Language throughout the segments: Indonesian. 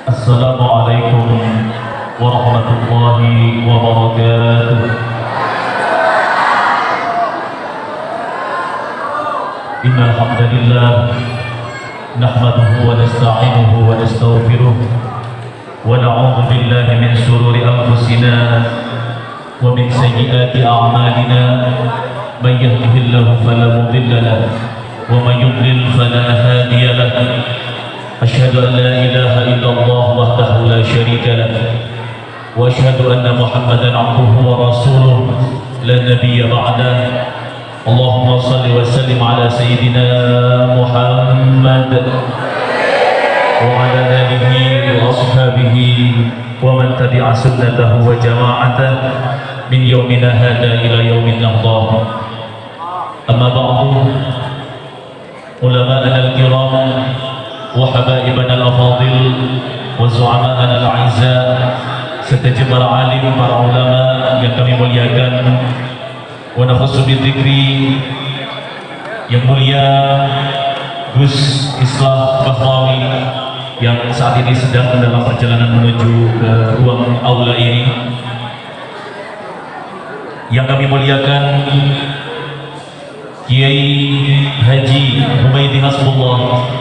Assalamualaikum warahmatullahi wabarakatuh. Innal hamdalillah nahmaduhu wa nasta'inuhu wa nastaghfiruh wa na'udzu billahi min shururi anfusina wa min sayyiati a'malina. Man yahdihillahu fala mudilla lahu wa man yudlil fala hadiya lahu. أشهد أن لا إله إلا الله وحده لا شريك له وأشهد أن محمدا عبده ورسوله لا نبي بعده. اللهم صل وسلم على سيدنا محمد وعلى آله وأصحابه ومن تبع سنته وجماعته من يومنا هذا إلى يوم النهضة. أما بعد، علماءنا الكرام وحبائبنا الأفاضل وزعماءنا الأعزاء serta para alim, para ulama yang kami muliakan, wa nafsu bidzikri yang mulia Gus Islah Bahrawi yang saat ini sedang dalam perjalanan menuju ke ruang aula ini, yang kami muliakan Kiai Haji Humaydi Hasbullah,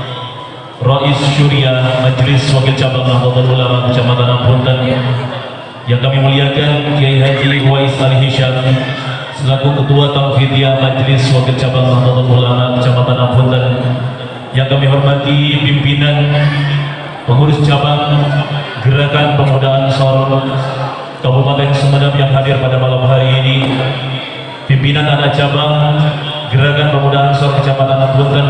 Rais Syuriah Majelis Wakil Cabang Nahdlatul Ulama Kecamatan Ampunten, yang kami muliakan Kiai Haji Wais Ali Hisham selaku Ketua Tauhidiyah Majelis Wakil Cabang Nahdlatul Ulama Kecamatan Ampunten, yang kami hormati pimpinan pengurus cabang Gerakan Pemuda Ansor Kabupaten Sumedang yang hadir pada malam hari ini, pimpinan anak cabang Gerakan Pemuda Ansor Kecamatan Ampunten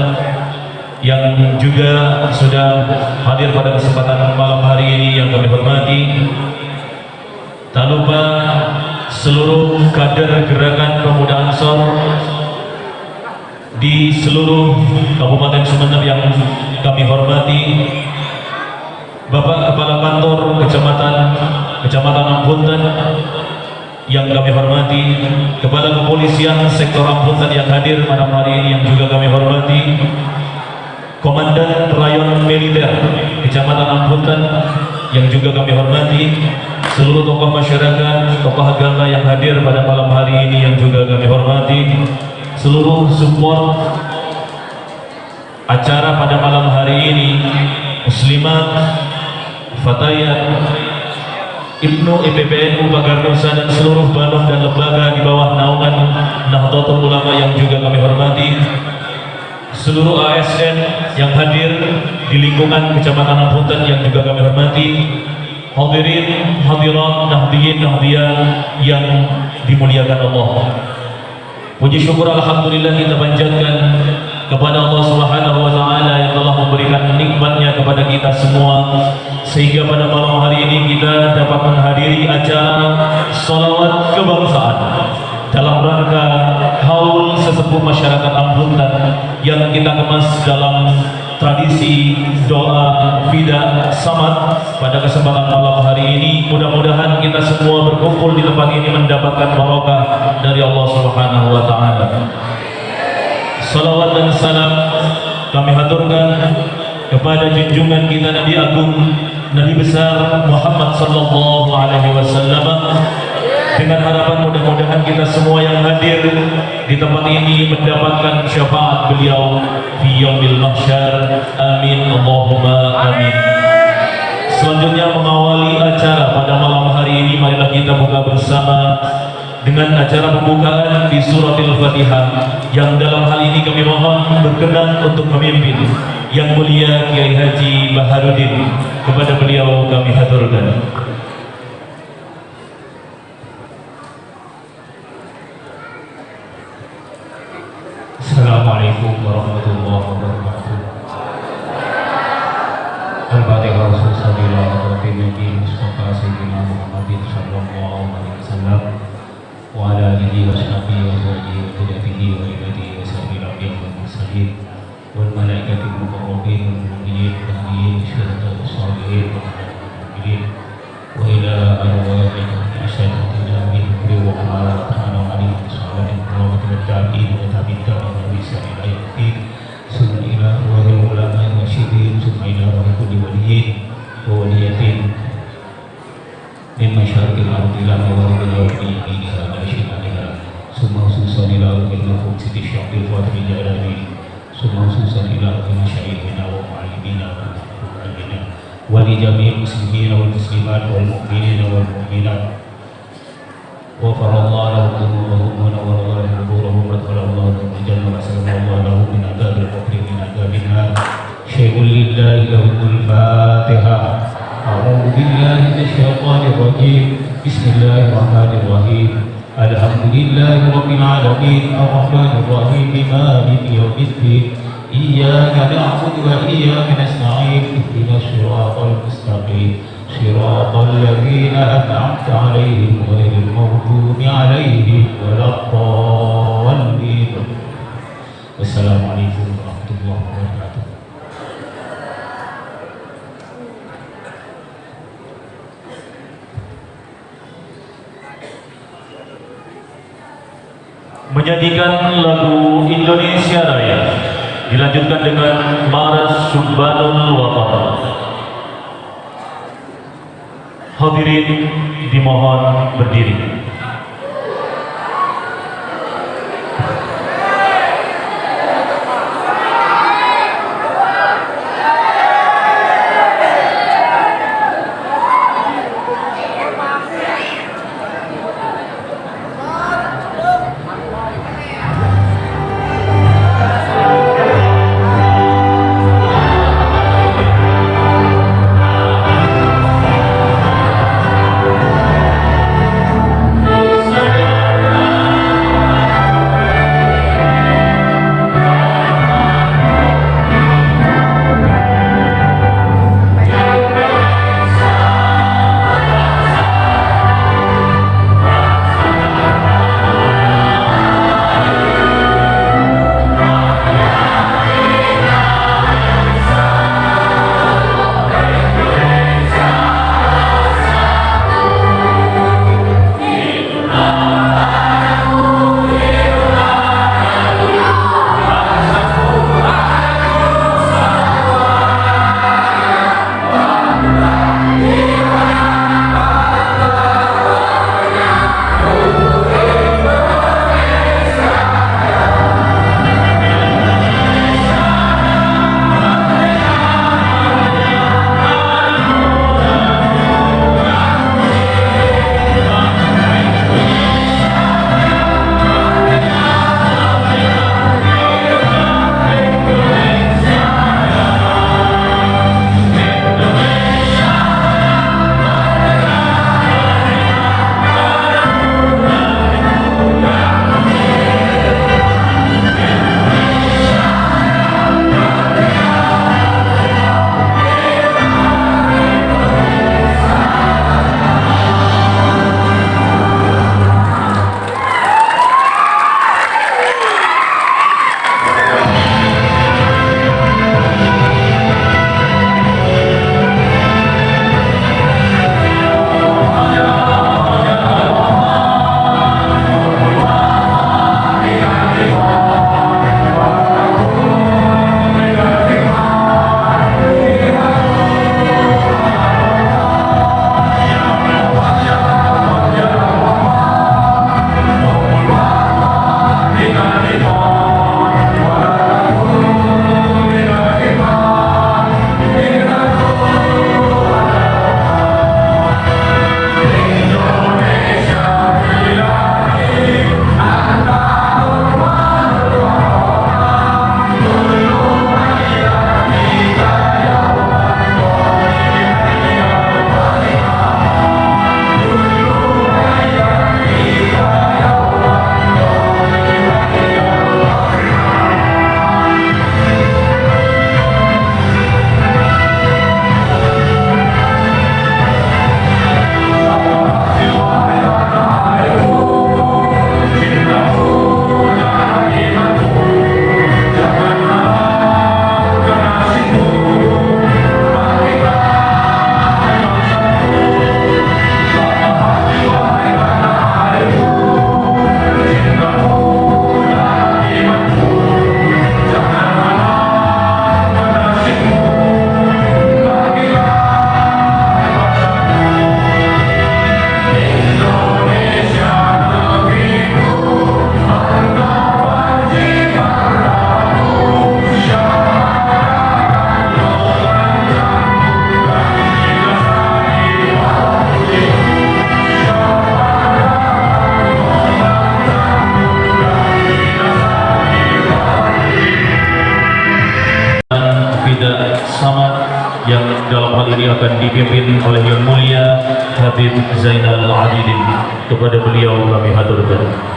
yang juga sudah hadir pada kesempatan malam hari ini yang kami hormati. Tak lupa seluruh kader Gerakan Pemuda Ansor di seluruh Kabupaten Sumedang yang kami hormati, Bapak Kepala Kantor Kecamatan Ampunten yang kami hormati, Kepala Kepolisian Sektor Ampunten yang hadir malam hari ini yang juga kami hormati, Komandan Rayon Militer Kecamatan Ampunten yang juga kami hormati, seluruh tokoh masyarakat, tokoh agama yang hadir pada malam hari ini yang juga kami hormati, seluruh support acara pada malam hari ini, muslimat, fatayat, Ibnu IPPNU Pagar Nusa dan seluruh banok dan lembaga di bawah naungan Nahdlatul Ulama yang juga kami hormati, seluruh ASN yang hadir di lingkungan Kecamatan Ampunten yang juga kami hormati, hadirin, hadirat, nahdiyin, nahdiyah yang dimuliakan Allah. Puji syukur alhamdulillah kita panjatkan kepada Allah Subhanahu wa taala yang telah memberikan nikmatnya kepada kita semua, sehingga pada malam hari ini kita dapat menghadiri acara sholawat kebangsaan dalam rangka haul sesepuh masyarakat Ampunten yang kita kemas dalam tradisi doa fida samad pada kesempatan malam hari ini. Mudah-mudahan kita semua berkumpul di tempat ini mendapatkan barokah dari Allah Subhanahu wa taala. Salawat dan salam kami haturkan kepada junjungan kita Nabi Agung, Nabi besar Muhammad sallallahu alaihi wasallam, dengan harapan mudah-mudahan kita semua yang hadir di tempat ini mendapatkan syafaat beliau fi yaumil mahsyar. Amin Allahumma amin. Selanjutnya mengawali acara pada malam hari ini, marilah kita buka bersama dengan acara pembukaan di suratil Fatihah, yang dalam hal ini kami mohon berkenan untuk memimpin Yang Mulia Kiai Haji Baharudin. Kepada beliau kami haturkan. Assalamualaikum warahmatullahi wabarakatuh. Al-Fatihah. Rasulullah Nabi Mustafa Sayyidina Muhammadin sallallahu alaihi wasallam wa ala alihi wa sahbihi wa zawjihi wa dhurriyyatihi wa ibadihi wa sahbihi wal mursalin wal malaikati muqarrabin wal mu'minin wal nabiyyin syuhada was salihin wa mu'minin wa ila arwahi ashabatina min kulli wa ala ta'ala alaihi wasallam wa tabi'in wa tabi'in wa bismillahirrahmanirrahim. Subhanallah wa ulama wa syidin subhanallah wa kulli waliyin wa waliyin خصوصا إلى روح المفروض سيدي الشيخ الفاضل الجلالي ثم خصوصا إلى روح مشايخنا ومعلمينا ومعلمينا ولجميع المسلمين والمسلمات والمؤمنين والمؤمنات غفر الله لهم ذنوبهم ونور الله قبورهم وادخل الله لهم الجنة وسلم الله له من عذاب القبر من عذاب النار شيء لله له الفاتحة. أعوذ بالله من الشيطان الرجيم بسم الله الرحمن الرحيم الحمد لله رب العالمين الرحمن الرحيم مالك يوم الدين إياك نعبد وإياك نستعين اهدنا الصراط المستقيم صراط الذين أنعمت عليهم غير المغضوب عليهم ولا الضالين. والسلام عليكم ورحمة الله وبركاته. Menyanyikan lagu Indonesia Raya dilanjutkan dengan Maras Subhanul Watan. Hadirin dimohon berdiri. dalam hal ini akan dipimpin oleh Yang Mulia Habib Zainal Abidin. Kepada beliau kami haturkan.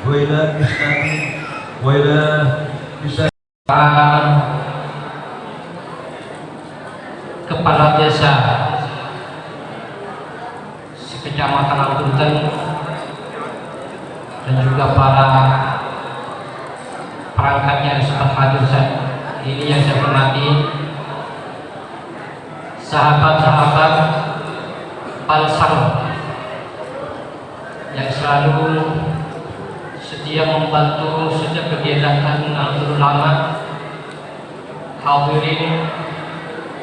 وإلى إسلام وإلى Kepala Desa Sekecamatan Alpunten dan juga para perangkat yang sempat hadir saat ini yang saya hormati, sahabat-sahabat Palsam yang selalu sedia membantu setiap kegiatan Nahdlatul Ulama, hadirin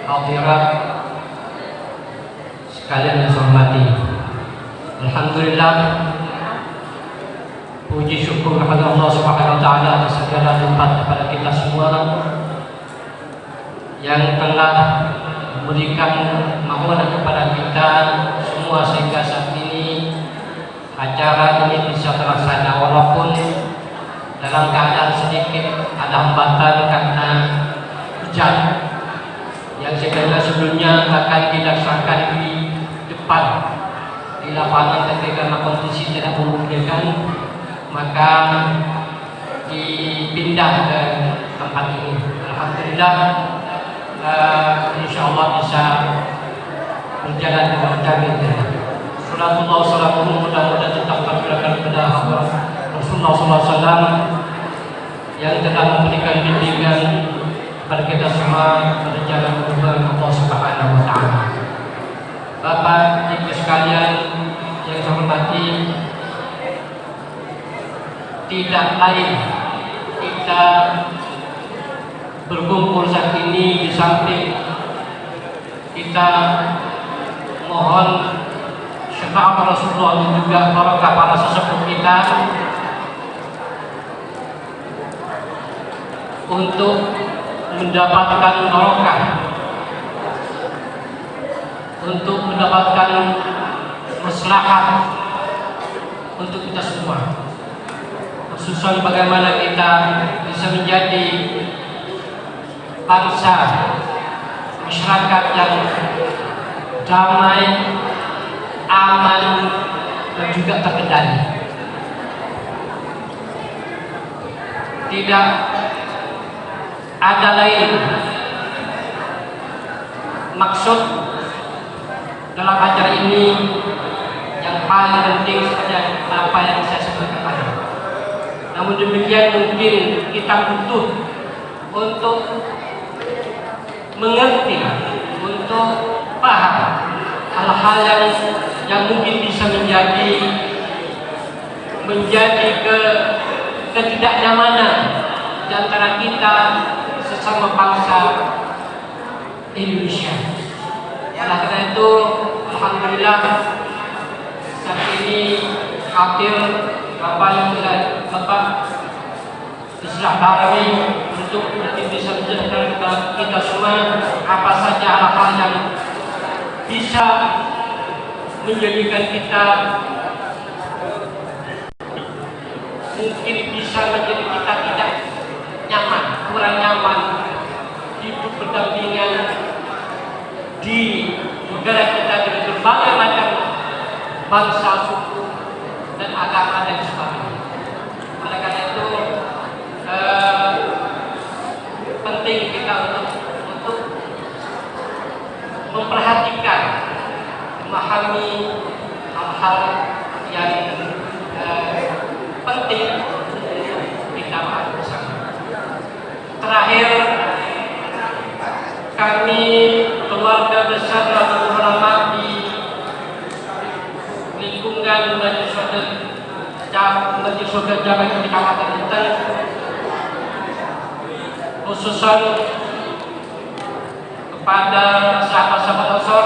hadirat sekalian yang saya hormati. Alhamdulillah, puji syukur kepada Allah Subhanahu wa taala atas segala nikmat kepada kita semua yang telah memberikan mahkota kepada kita semua sehingga saat ini acara ini bisa terlaksana walaupun dalam keadaan sedikit ada hambatan karena hujan yang sekiranya sebelumnya akan dilaksanakan di depan di lapangan, tapi karena kondisi tidak memungkinkan maka dipindah ke tempat ini. Alhamdulillah, insyaallah bisa berjalan dengan lancar. Salatullah wassalamuhu mudah-mudahan tetap tercurahkan kepada Rasulullah SAW yang telah memberikan bimbingan kepada kita semua pada jalan menuju Allah Subhanahu wa taala. Bapak Ibu sekalian yang saya hormati, tidak lain kita berkumpul saat ini di samping kita mohon syafaat Rasulullah dan juga barakah para sesepuh kita untuk mendapatkan barokah, untuk mendapatkan maslahat untuk kita semua, khususnya bagaimana kita bisa menjadi bangsa masyarakat yang damai, aman dan juga terkendali. Tidak ada lain maksud dalam acara ini yang paling penting seperti apa yang saya sebutkan tadi. Namun demikian mungkin kita butuh untuk mengerti, untuk paham hal-hal yang mungkin bisa menjadi ketidaknyamanan di antara kita sesama bangsa Indonesia. Oleh karena itu, alhamdulillah saat ini hadir Bapak Islah Barawi untuk bisa menjelaskan kepada kita semua apa saja hal-hal yang bisa menjadikan kita mungkin bisa menjadi kita tidak nyaman, kurang nyaman hidup berdampingan di negara kita dengan berbagai macam bangsa, suku dan agama dan sebagainya. Oleh karena itu penting kita untuk memperhatikan, memahami hal-hal yang penting untuk kita pahami bersama. Terakhir, kami Suka Jalan Kecamatan Intan, khususan kepada sahabat-sahabat Ansor,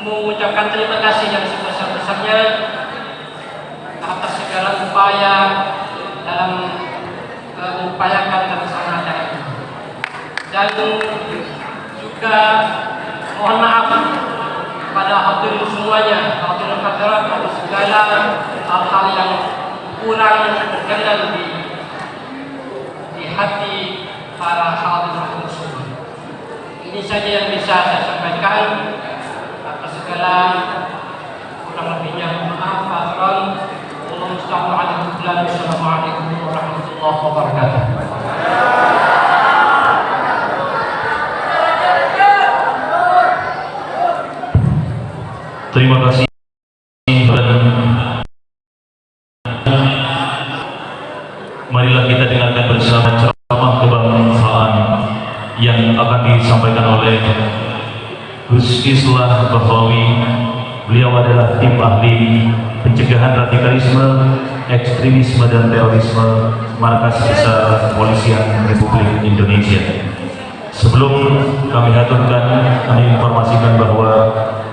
mengucapkan terima kasih yang sebesar-besarnya atas segala upaya dalam mengupayakan terlaksana acara ini. Dan juga mohon maaf pada hadirin semuanya, hadirin hadirat, atas segala hal-hal yang kurang berkenan di hati para hadirin tersebut. Ini saja yang bisa saya sampaikan. Atas segala kurang lebihnya maaf. Assalamualaikum warahmatullahi wabarakatuh. Terima kasih. Marilah kita dengarkan bersama ceramah kebangsaan yang akan disampaikan oleh Gus Islah Bahrawi. Beliau adalah tim ahli pencegahan radikalisme, ekstremisme dan terorisme Markas Besar Kepolisian Republik Indonesia. Sebelum kami haturkan, kami informasikan bahwa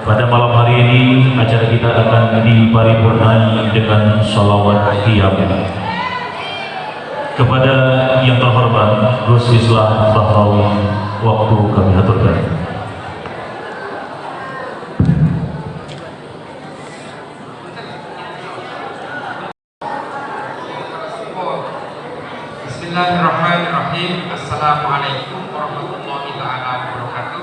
pada malam hari ini acara kita akan diparipurnai dengan sholawat qiyam. Kepada yang terhormat Gus Islah Bahrawi, waktu kami haturkan. Bismillahirrahmanirrahim. Assalamualaikum warahmatullahi taala wabarakatuh.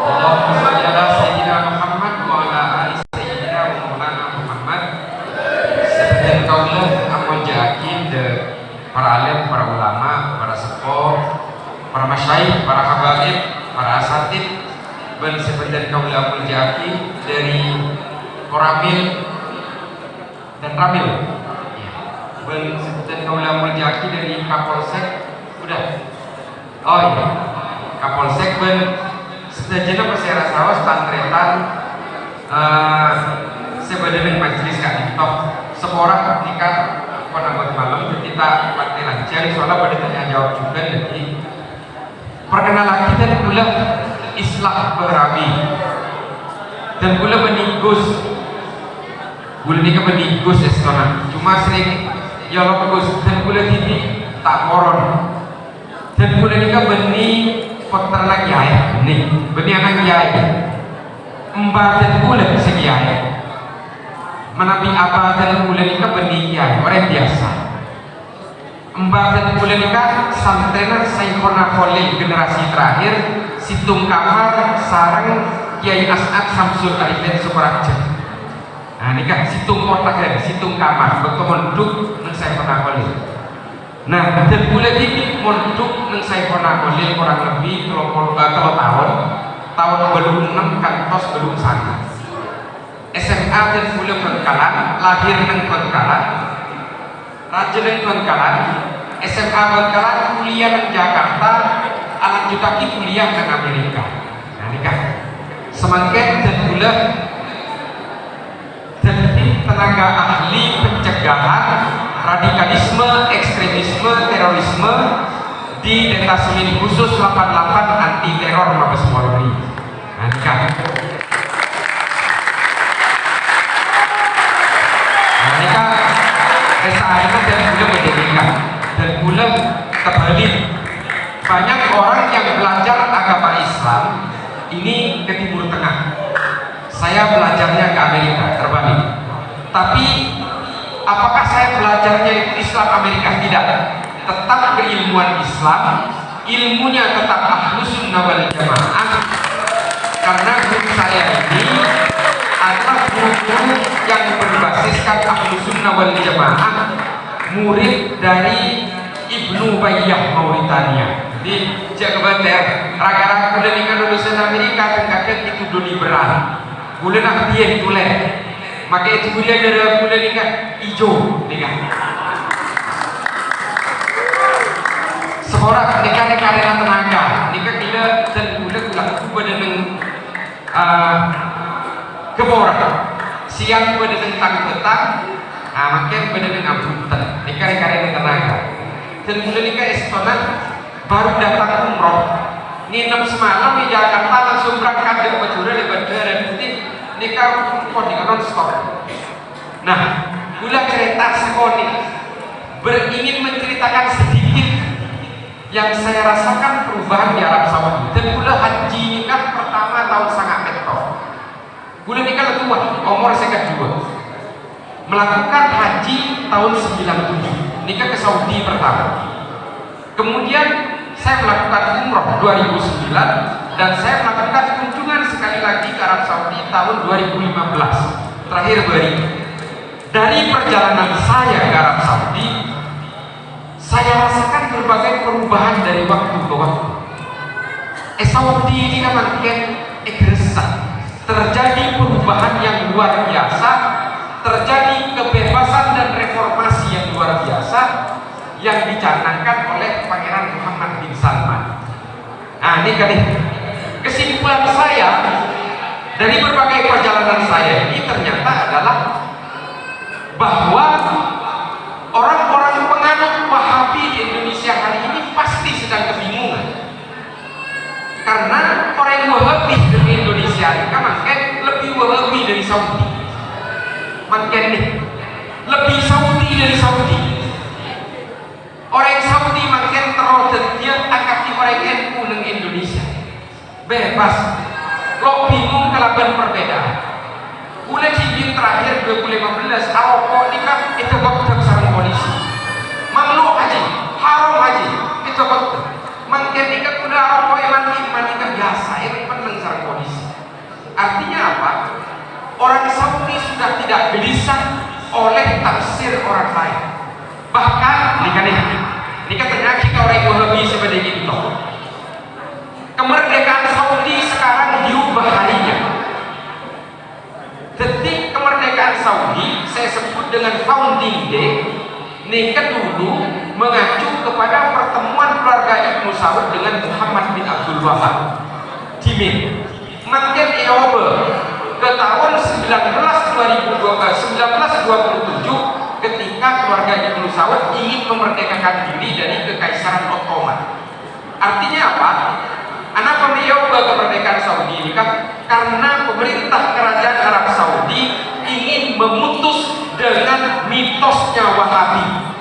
Allahumma shalli ala sayyidina Muhammad wa ala ali sayyidina wa maulana Muhammad. Sebenarnya kaulah amal jakin de para alim, para ulama, para sepuh, para masyaikh, para habaib, para asatid, dan sebenarnya kaulah amal jakin dari Koramil dan Ramil. Dan kaulah muljaki dari Kapolsek udah. Oh iya, Kapolsek ben sebenarnya masyarakat sawas tantretan sebenarnya majelis kak tok seorang nikah penanggut malam jadi tak partai lancar soalnya pada tanya jawab juga jadi perkenalan kita pula Islah Bahrawi dan pula menigus bulan ini menigus estona cuma sering ya bagus dan pula titik tak moron dan pula ni kan beni peternak yai ni beni anak yai mbak dan pula segi yai menapi apa dan pula ni kan beni yai orang biasa mbak dan pula ni kan santena Sayyidina Khalil generasi terakhir Situng Kamar sarang Kiai As'ad Samsul Arifin Sukoharjo. Nah ini kan situng kotak ya, situng kamar, betul monduk neng saya pernah kolil. Nah dan bulan ini monduk neng saya pernah kolil kurang lebih kalau tahun belum 6 kantos belum sana. SMA dan bulan Bengkalan, lahir neng Bengkalan, raja neng Bengkalan, SMA Bengkalan, kuliah neng Jakarta, anak jutaki kuliah neng Amerika. Nah ini kan semakin dan bulan jadi tenaga ahli pencegahan radikalisme, ekstremisme, terorisme di Detasemen Khusus 88 Anti Teror Mabes Polri. Nah, kan. Nah, ini kan SAINA dan gula menjadikan dan gula terbalik. Banyak orang yang belajar agama Islam ini ke Timur Tengah. Saya belajarnya ke Amerika, terbalik. Tapi apakah saya belajarnya itu Islam Amerika? Tidak. Tetap keilmuan Islam, ilmunya tetap Ahlus Sunnah wal Jamaah. Karena guru saya ini adalah guru yang berbasiskan Ahlus Sunnah wal Jamaah, murid dari Ibnu Bayyah Mauritania. Jadi jangan kebetulan raga-raga kuliah dengan lulusan Amerika dan itu dunia liberal. Bulan nak dia tulen, maka itu kuliah dari bulan ini kan hijau, dengan seorang nikah dengan tenaga, nikah gila dan bulan gula kuba dengan keborang. siang pada tentang petang, makin pada dengan bunten, nikah karen tenaga. Dan mulai nikah estona baru datang umroh, nginep semalam di Jakarta langsung berangkat ke Madura di bandara dan putih nikah dengan non-stop. Nah, gula cerita sekoni beringin menceritakan sedikit yang saya rasakan perubahan di Arab Saudi. Dan gula haji nikah pertama tahun sangat petok. Gula nikah kedua, umur saya kedua. Melakukan haji tahun 97, nikah ke Saudi pertama. Kemudian saya melakukan umroh 2009 dan saya melakukan kunjungan sekali lagi ke Arab Saudi tahun 2015. Terakhir beri. Dari perjalanan saya ke Arab Saudi, saya rasakan berbagai perubahan dari waktu ke waktu. Saudi ini kan makin egresah. Terjadi perubahan yang luar biasa, terjadi kebebasan dan reformasi yang luar biasa yang dicanangkan oleh Pangeran Muhammad bin Salman. Nah, ini kan kesimpulan saya dari berbagai perjalanan saya ini ternyata adalah bahwa orang-orang penganut Wahabi di Indonesia hari ini pasti sedang kebingungan. Karena orang Wahabi di Indonesia ini makin lebih Wahabi dari Saudi. Makin nih, lebih Saudi dari Saudi. Orang Saudi makin terodetnya angkat orang NU di Indonesia. Bebas. Lo bingung kelaban perbedaan. Mulai cincin terakhir 2015 Aroko ini kan itu waktu sarang polisi. Mamlu aja, haram aja, itu waktu. Makin ini kan udah Aroko yang mandi kan biasa, yang penting sarang polisi. Artinya apa? Orang Saudi sudah tidak gelisah oleh tafsir orang lain. Bahkan ini katanya kita orang Wahabi seperti itu. Kemerdekaan Saudi sekarang diubah harinya. Detik kemerdekaan Saudi saya sebut dengan founding day. Nikah dulu mengacu kepada pertemuan keluarga Ibnu Saud dengan Muhammad bin Abdul Wahab. Jimin, makin Eobe ke tahun 1927 ketika keluarga Ibnu Saud ingin memerdekakan diri dari Kekaisaran Ottoman. Artinya apa? Anak pemilih kemerdekaan Saudi ini kan karena pemerintah kerajaan Arab Saudi ingin memutus dengan mitosnya Wahabi.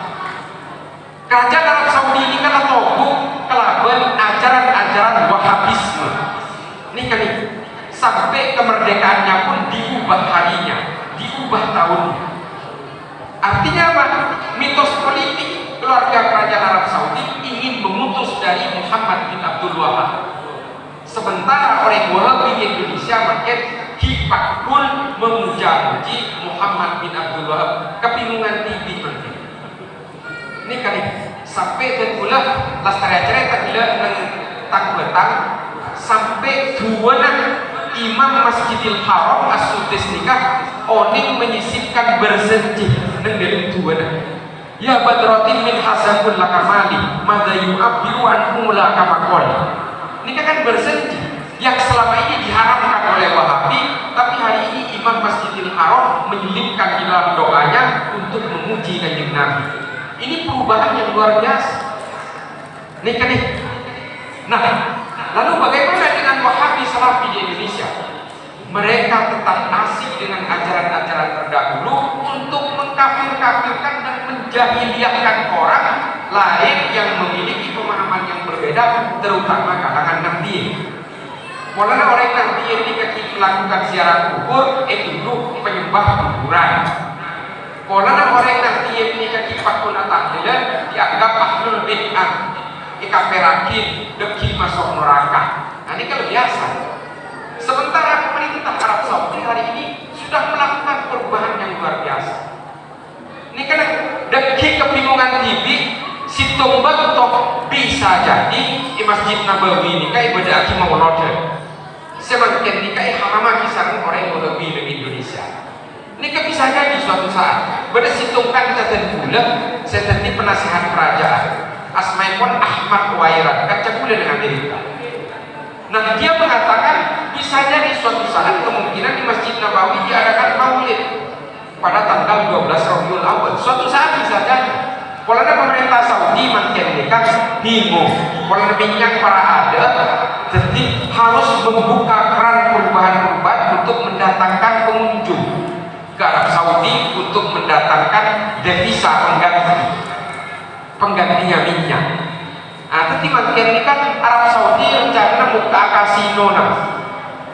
Kerajaan Arab Saudi ini kan tokoh kelaban ajaran-ajaran Wahabisme. Ini kan sampai kemerdekaannya pun diubah harinya, diubah tahunnya. Artinya apa? Mitos politik keluarga kerajaan Arab Saudi ingin memutus dari Muhammad bin Abdul Wahab. Sementara orang Wahabi di Indonesia makin hipakul memuja-muji Muhammad bin Abdul Wahab. Kebingungan TV penting. Ini kali sampai dan pula lastari cerita bila tang betang sampai dua Imam Masjidil Haram As-Sudais nikah oning menyisipkan bersenjih dengan dua ya badratin min hasabul lakamali madayu abdiu anhu lakamakol. Ini kan bersenjih yang selama ini diharamkan oleh Wahabi, tapi hari ini Imam Masjidil Haram menyelipkan di dalam doanya untuk memuji Kanjeng Nabi. Ini perubahan yang luar biasa. Nih kan nih. Nah, lalu bagaimana dengan Wahabi Salafi di Indonesia? Mereka tetap asik dengan ajaran-ajaran terdahulu untuk mengkafir-kafirkan dan menjahiliahkan orang lain yang memiliki pemahaman yang berbeda, terutama kalangan Nahdliyin. Mulanya orang Nahdliyin ini ketika melakukan ziarah kubur dulu penyembah kuburan. Mulanya orang Nahdliyin ini ketika pun tahlilan dianggap ahlul bid'ah, ikafirakin, deki masuk neraka. Nah ini kan biasa. Sementara pemerintah Arab Saudi hari ini sudah melakukan perubahan yang luar biasa. Ini kan deki kebingungan TV, si tumbang toh bisa jadi di Masjid Nabawi ini kayak ibadah aki mau modern. Semakin ini kayak haram kisaran orang yang lebih di Indonesia. Ini kan bisa jadi suatu saat. Pada si tungkang catatan bulan, saya tadi penasihat kerajaan. Asmaipun Ahmad Wairat, kaca bulan dengan Amerika. Nah dia mengatakan bisa jadi suatu saat kemungkinan di Masjid Nabawi diadakan maulid pada tanggal 12 Rabiul Awal. Suatu saat bisa jadi. Kalau pemerintah Saudi makin dekat bingung, kalau minyak para ada, jadi harus membuka keran perubahan-perubahan untuk mendatangkan pengunjung ke Arab Saudi untuk mendatangkan devisa penggantinya minyak. Nah, tapi makin ini kan Arab Saudi rencana buka kasino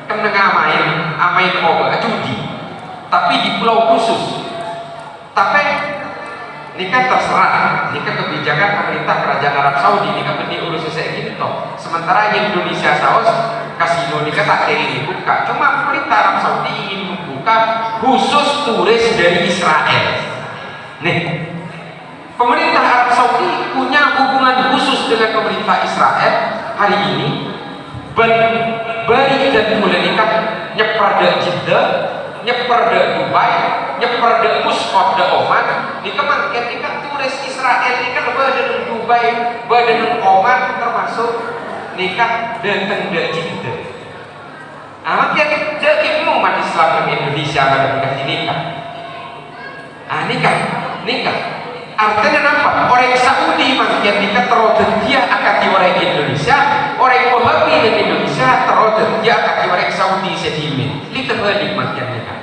kan dengan main judi, tapi di pulau khusus. Tapi ini kan terserah, ini kan kebijakan pemerintah kerajaan Arab Saudi, ini kan urus saya gini toh. Sementara Indonesia saus kasino ini kan tak dibuka. Cuma pemerintah Arab Saudi ingin membuka khusus turis dari Israel. Nih, pemerintah Arab Saudi punya hubungan khusus dengan pemerintah Israel hari ini. Bari dan mulai nikah nyeper de Jeddah, nyeper de Dubai, nyeper de Muscat de Oman. Nikah mangket nikah turis Israel nikah badan Dubai, badan Oman termasuk nikah datang de Jeddah. Mangket jadi umat Islam di Indonesia pada nikah. Nikah. Artinya apa? Orang Saudi makin nikah terodet dia akan di orang Indonesia, orang Wahabi di Indonesia terodet dia akan di orang Saudi sedimin. Ini terbalik makin nikah.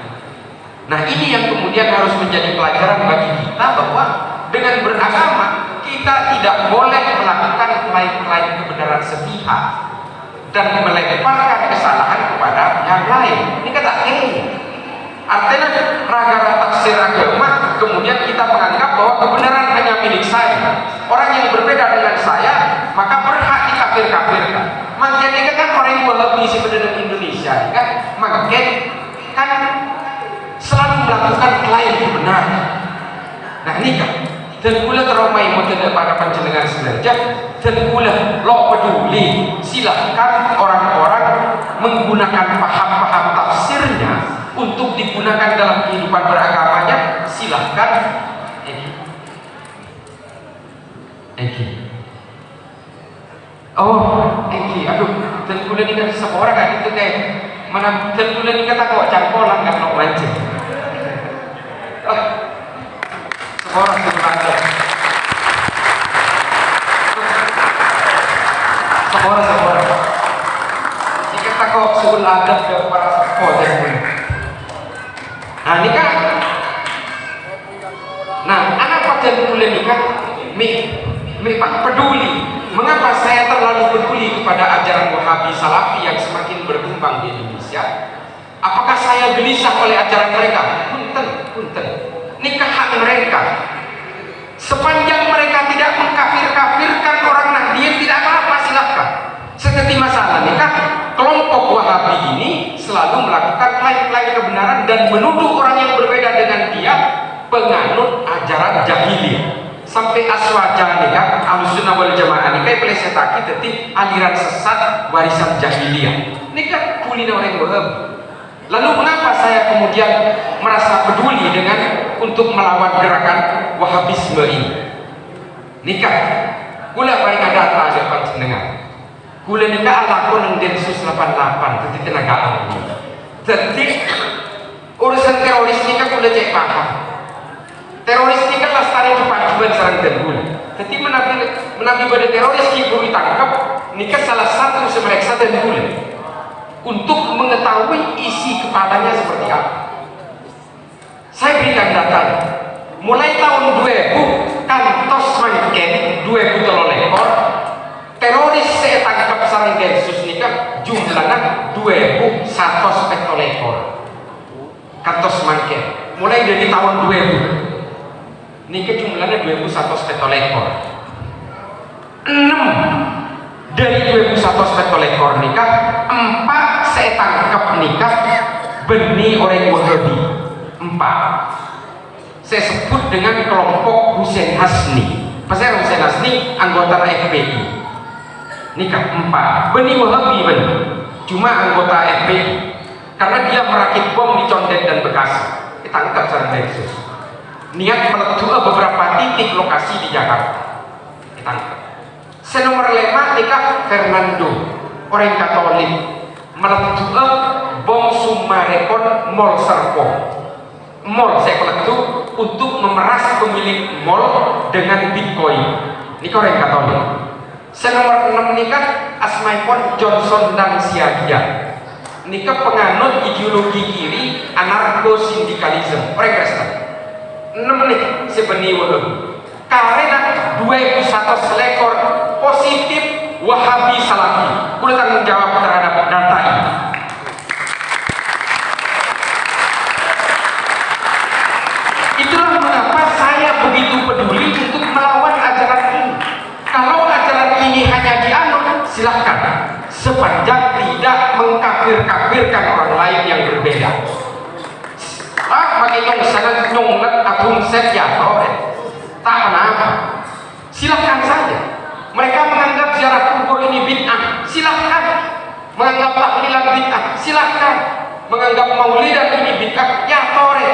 Nah, ini yang kemudian harus menjadi pelajaran bagi kita bahwa dengan beragama kita tidak boleh melakukan klaim-klaim kebenaran sepihak dan melemparkan kesalahan kepada yang lain. Ini kata artinya ragam tafsir agama kemudian kita menganggap bahwa kebenaran hanya milik saya, orang yang berbeda dengan saya maka berhak dikafir-kafirkan. Makin ini kan orang yang Wahabi sebenarnya Indonesia kan makin kan selalu melakukan klaim kebenaran. Nah ini kan dan pula teramai model pada panjenengan sengaja dan pula lo peduli silahkan orang-orang menggunakan paham-paham tafsirnya untuk digunakan dalam kehidupan beragamanya, silahkan. Aduh, dan kuliah ini kan seorang kan itu kayak mana dan kuliah ini kata kok cangkolan kan lo mancing. Seorang sebenarnya. Seorang. Ini kata kok suul adab ke para sekolah ini. Nah ini kan anak pada mulai nikah peduli. Mengapa saya terlalu peduli kepada ajaran Wahabi Salafi yang semakin berkembang di Indonesia? Apakah saya gelisah oleh ajaran mereka? Punten. Nikah hak mereka. Sepanjang mereka tidak mengkafir-kafirkan orang Nahdien tidak apa-apa, silahkan. Seperti masalah nikah, kelompok Wahabi ini selalu melakukan klaim-klaim kebenaran dan menuduh orang yang berbeda dengan dia penganut ajaran jahiliyah. Sampai aswaja nikah Ahlussunnah wal Jamaah nikah pelesetaki jadi aliran sesat warisan jahiliyah. Nikah kulina orang Wahabi. Lalu mengapa saya kemudian merasa peduli dengan untuk melawan gerakan Wahabisme ini? Nikah kula paling ada panjenengan. Kula nikah alaku nang Densus 88 jadi tenaga ahli. Jadi urusan teroris nikah kula cek paham. Teroris nikah lestari kepajuan sarang dan kula. Jadi menabi pada teroris kibu ditangkap nikah salah satu semeriksa dan kula untuk mengetahui isi kepalanya seperti apa. Saya berikan data. Mulai tahun 2000 kantos mangken 2003 ekor teroris saya tangkap sarang Densus nikah jumlahnya 2100 ekor kantos mangken mulai dari tahun 2000 nikah jumlahnya 2100 ekor 6 dari 2100 ekor nikah 4 saya tangkap nikah benih orang Wahabi 4 saya sebut dengan kelompok Hussein Hasni. Pasal Hussein Hasni anggota FPI nikah 4 benih Wahabi benih cuma anggota FPI karena dia merakit bom di Condet dan Bekasi ditangkap sarang Densus niat meletup beberapa titik lokasi di Jakarta ditangkap. Senomor 5 nikah Fernando orang Katolik meletu bom Sumarekon Mall Serpong. Mall saya meletu untuk memeras pemilik mall dengan Bitcoin. Ini orang Katolik. Saya nomor 6 nikah asmaipun Johnson dan Siagia. Nikah penganut ideologi kiri anarko sindikalisme. Orang Kristen. 6 nih sebenarnya wahab. Karena 21 selekor positif Wahabi Salafi. Kudu tanggung jawab terhadap data ini. Itulah mengapa saya begitu peduli untuk melawan ajaran ini. Kalau ajaran ini hanya dianut, silahkan, sepanjang tidak mengkafir-kafirkan orang lain yang berbeda. Pakai nyong sangat nyonglet agung set ya, tak kenapa. Silahkan saja. Mereka menganggap ziarah kubur ini bid'ah, silahkan. Menganggap tahlilan bid'ah, silahkan. Menganggap maulidan ini bid'ah, ya tore.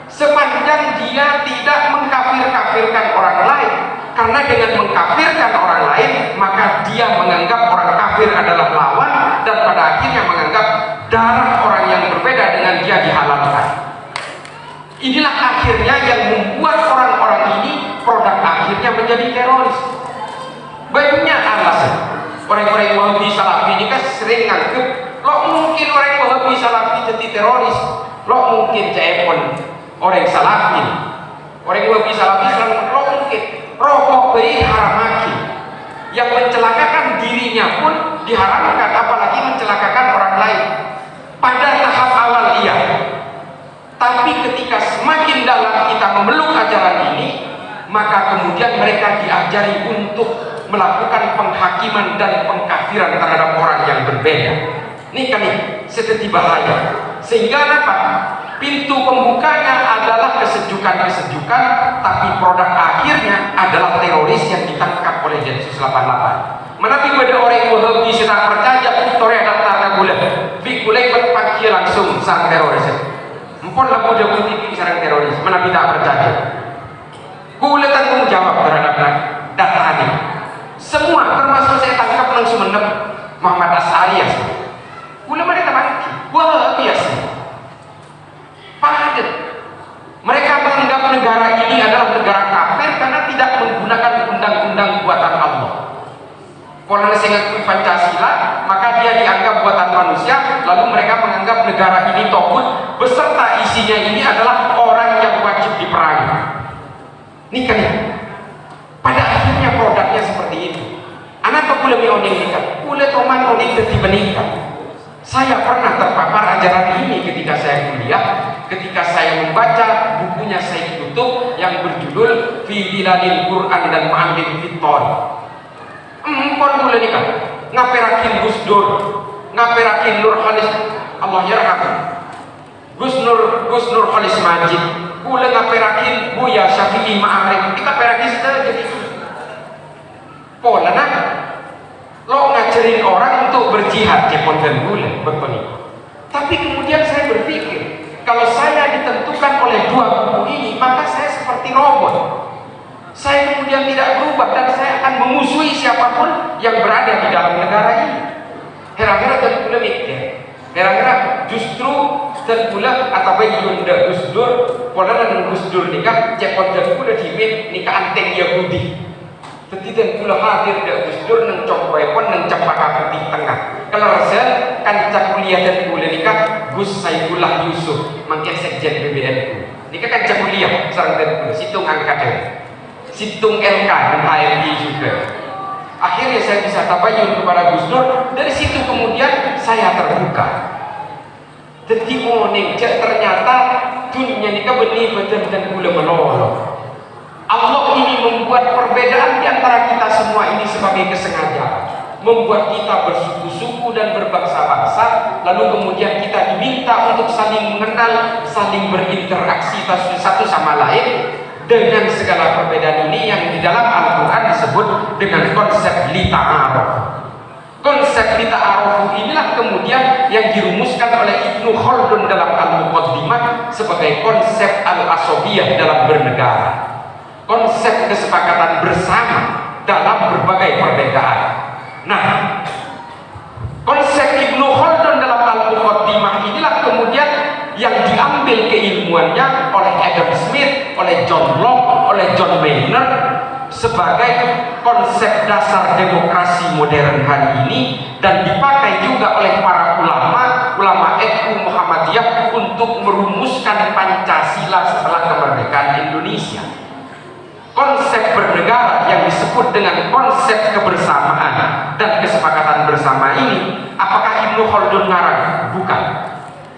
Sepanjang dia tidak mengkafir-kafirkan orang lain, karena dengan mengkafirkan orang lain maka dia menganggap orang kafir adalah lawan, dan pada akhirnya menganggap darah orang yang berbeda dengan dia dihalalkan. Inilah akhirnya yang membuat orang-orang ini produk akhirnya menjadi teroris. Banyak alasan. Orang-orang Wahabi Salafi ini kan sering nganggep lo mungkin orang Wahabi Salafi jadi teroris, lo mungkin cepon orang Salafi, orang Wahabi Salafi selalu lo mungkin rokok beri haram lagi, yang mencelakakan dirinya pun diharamkan, apalagi mencelakakan orang lain. Pada tahap awal iya, tapi ketika semakin dalam kita memeluk ajaran ini, maka kemudian mereka diajari untuk melakukan penghakiman dan pengkafiran terhadap orang yang berbeda. Ini kan seperti bahaya. Sehingga apa? Pintu pembukanya adalah kesejukan-kesejukan, tapi produk akhirnya adalah teroris yang ditangkap oleh Densus 88. Menapi pada orang yang Wahabi sudah percaya Victoria daftar gula, bikulai berpakir langsung sang teroris. Empon lah mudah putih sarang teroris. Menapi tak percaya. Gula tanggung jawab terhadap data ini. Semua termasuk saya tangkap langsung menep Muhammad Asari ya. Gula mereka mati. Wah biasa. Padat. Mereka menganggap negara ini adalah negara kafir karena tidak menggunakan undang-undang buatan Allah. Kalau saya Pancasila, maka dia dianggap buatan manusia. Lalu mereka menganggap negara ini togut beserta isinya ini adalah orang yang wajib diperangi. Ini kan pada akhirnya produknya seperti itu. Anak tak boleh meoning nikah, boleh toman oning menikah. Saya pernah terpapar ajaran ini ketika saya kuliah, ketika saya membaca bukunya Said Qutb yang berjudul Fi Dilalil Quran dan Ma'alim Fitor. Empon boleh nikah, ngaperakin Gus Dur, ngaperakin Nur Khalis, Allah yarham. Gus Nur Khalis Majid, boleh ngaperakin Buya Syafi'i Ma'arif, kita perakin saja jadi. Pola nak lo ngajarin orang untuk berjihad cepon dan gula bertoni. Tapi kemudian saya berpikir, kalau saya ditentukan oleh dua buku ini, maka saya seperti robot. Saya kemudian tidak berubah dan saya akan memusuhi siapapun yang berada di dalam negara ini. Hera-hera dan gula mikir, hera-hera justru dan gula atau bayunda Gus Dur, pola dan Gus Dur nikah cepon dan gula dimin nikah anteng Yahudi. Tetidan pula hadir dak Gus Dur nang cobai pun nang Cempaka Putih Tengah. Kalau rasa kan kuliah dan kuliah nikah Gus Saifullah Yusuf, mungkin sekjen BBNU. Nikah kan kuliah sareng dan situng angkatan, situng LK dan HMI juga. Akhirnya saya bisa tabayun kepada Gus Dur. Dari situ kemudian saya terbuka. Jadi oning ternyata dunia nikah benih badan dan gula melolong. Allah ini membuat perbedaan di antara kita semua ini sebagai kesengajaan, membuat kita bersuku-suku dan berbangsa-bangsa, lalu kemudian kita diminta untuk saling mengenal, saling berinteraksi satu sama lain dengan segala perbedaan ini yang di dalam Al-Quran disebut dengan konsep lita'aruf. Konsep lita'aruf inilah kemudian yang dirumuskan oleh Ibnu Khaldun dalam Al-Muqaddimah sebagai konsep al-asobiyah dalam bernegara. Konsep kesepakatan bersama dalam berbagai perbedaan. Nah, konsep Ibnu Khaldun kemudian yang diambil keilmuannya oleh Adam Smith, oleh John Locke, oleh John Maynard sebagai konsep dasar demokrasi modern hari ini, dan dipakai juga oleh para ulama NU Muhammadiyah untuk merumuskan Pancasila setelah kemerdekaan Indonesia. Konsep bernegara yang disebut dengan konsep kebersamaan dan kesepakatan bersama ini, apakah Ibnu Khaldun ngarang? Bukan.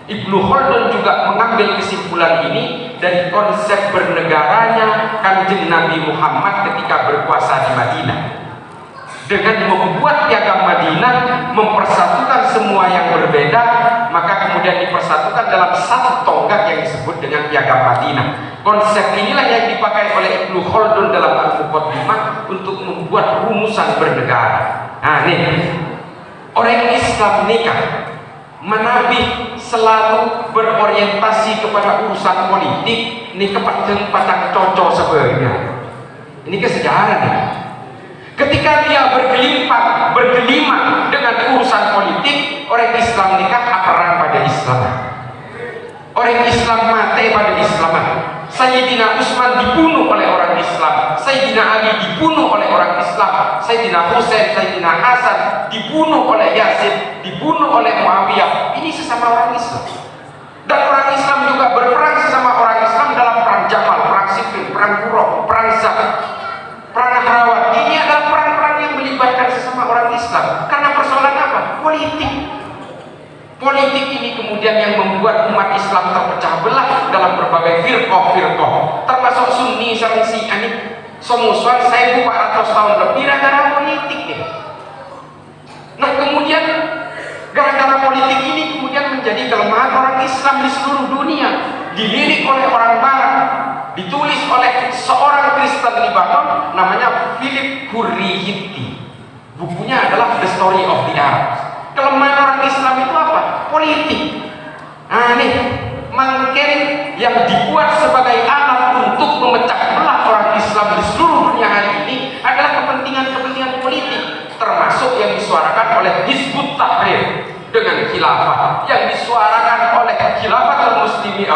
Ibnu Khaldun juga mengambil kesimpulan ini dari konsep bernegaranya Kanjeng Nabi Muhammad ketika berpuasa di Madinah. Dengan membuat piagam Madinah mempersatukan semua yang berbeda, maka kemudian dipersatukan dalam satu tonggak yang disebut dengan piagam Madinah. Konsep inilah yang dipakai oleh Ibnu Khaldun dalam Al-Muqaddimah untuk membuat rumusan bernegara. Nah nih, orang Islam nikah menabih selalu berorientasi kepada urusan politik. Ini kepadang patang cocok sebenarnya. Ini kesejarah nih. Ketika dia bergelima dengan urusan politik, orang Islam nikah perang pada Islam. Orang Islam mati pada Islam. Sayyidina Utsman dibunuh oleh orang Islam, Sayyidina Ali dibunuh oleh orang Islam, Sayyidina Husain, Sayyidina Hasan dibunuh oleh Yazid, dibunuh oleh Muawiyah. Ini sesama orang Islam. Dan orang Islam juga berperang sesama orang Islam dalam perang Jamal, perang Siffin, perang Qura, perang Zab, perang Nahrawan. Ini adalah perang-perang yang melibatkan sesama orang Islam. Karena persoalan apa? Politik. Politik ini kemudian yang membuat umat Islam terpecah belah dalam berbagai firqah, termasuk Sunni sama Syiah ini. Semusuhan 1400 tahun lebih gara-gara politik ya. Nah kemudian gara-gara politik ini kemudian menjadi kelemahan orang Islam di seluruh dunia, dilirik oleh orang Barat, ditulis oleh seorang Kristen Libanon namanya Philip Hurri-Hipti. Bukunya adalah The Story of the Arabs. Kelemahan orang Islam itu apa? Politik. Nah nih, mungkin yang dibuat sebagai alat untuk memecah belah orang Islam di seluruh dunia hari ini adalah kepentingan-kepentingan politik, termasuk yang disuarakan oleh Hizbut Tahrir dengan khilafah, yang disuarakan oleh Khilafatul Muslimin,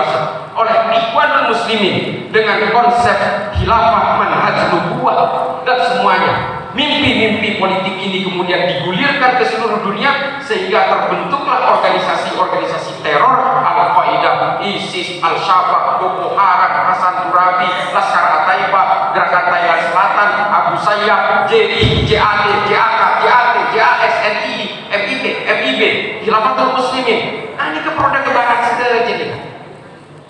oleh Ikhwanul Muslimin dengan konsep khilafah manhaj nubuwah, dan semuanya. Mimpi-mimpi politik ini kemudian digulirkan ke seluruh dunia sehingga terbentuklah organisasi-organisasi teror Al-Qaeda, ISIS, Al-Shabaab, Boko Haram, Hasan Turabi, Laskar At-Taiba, Gerakan Thailand Selatan, Abu Sayyaf, JI, JAT, JAK, JAT, JAS, NI, MIB, MIB, Khilafatul Muslimin. Nah, ini ke produk kebarat saja ini.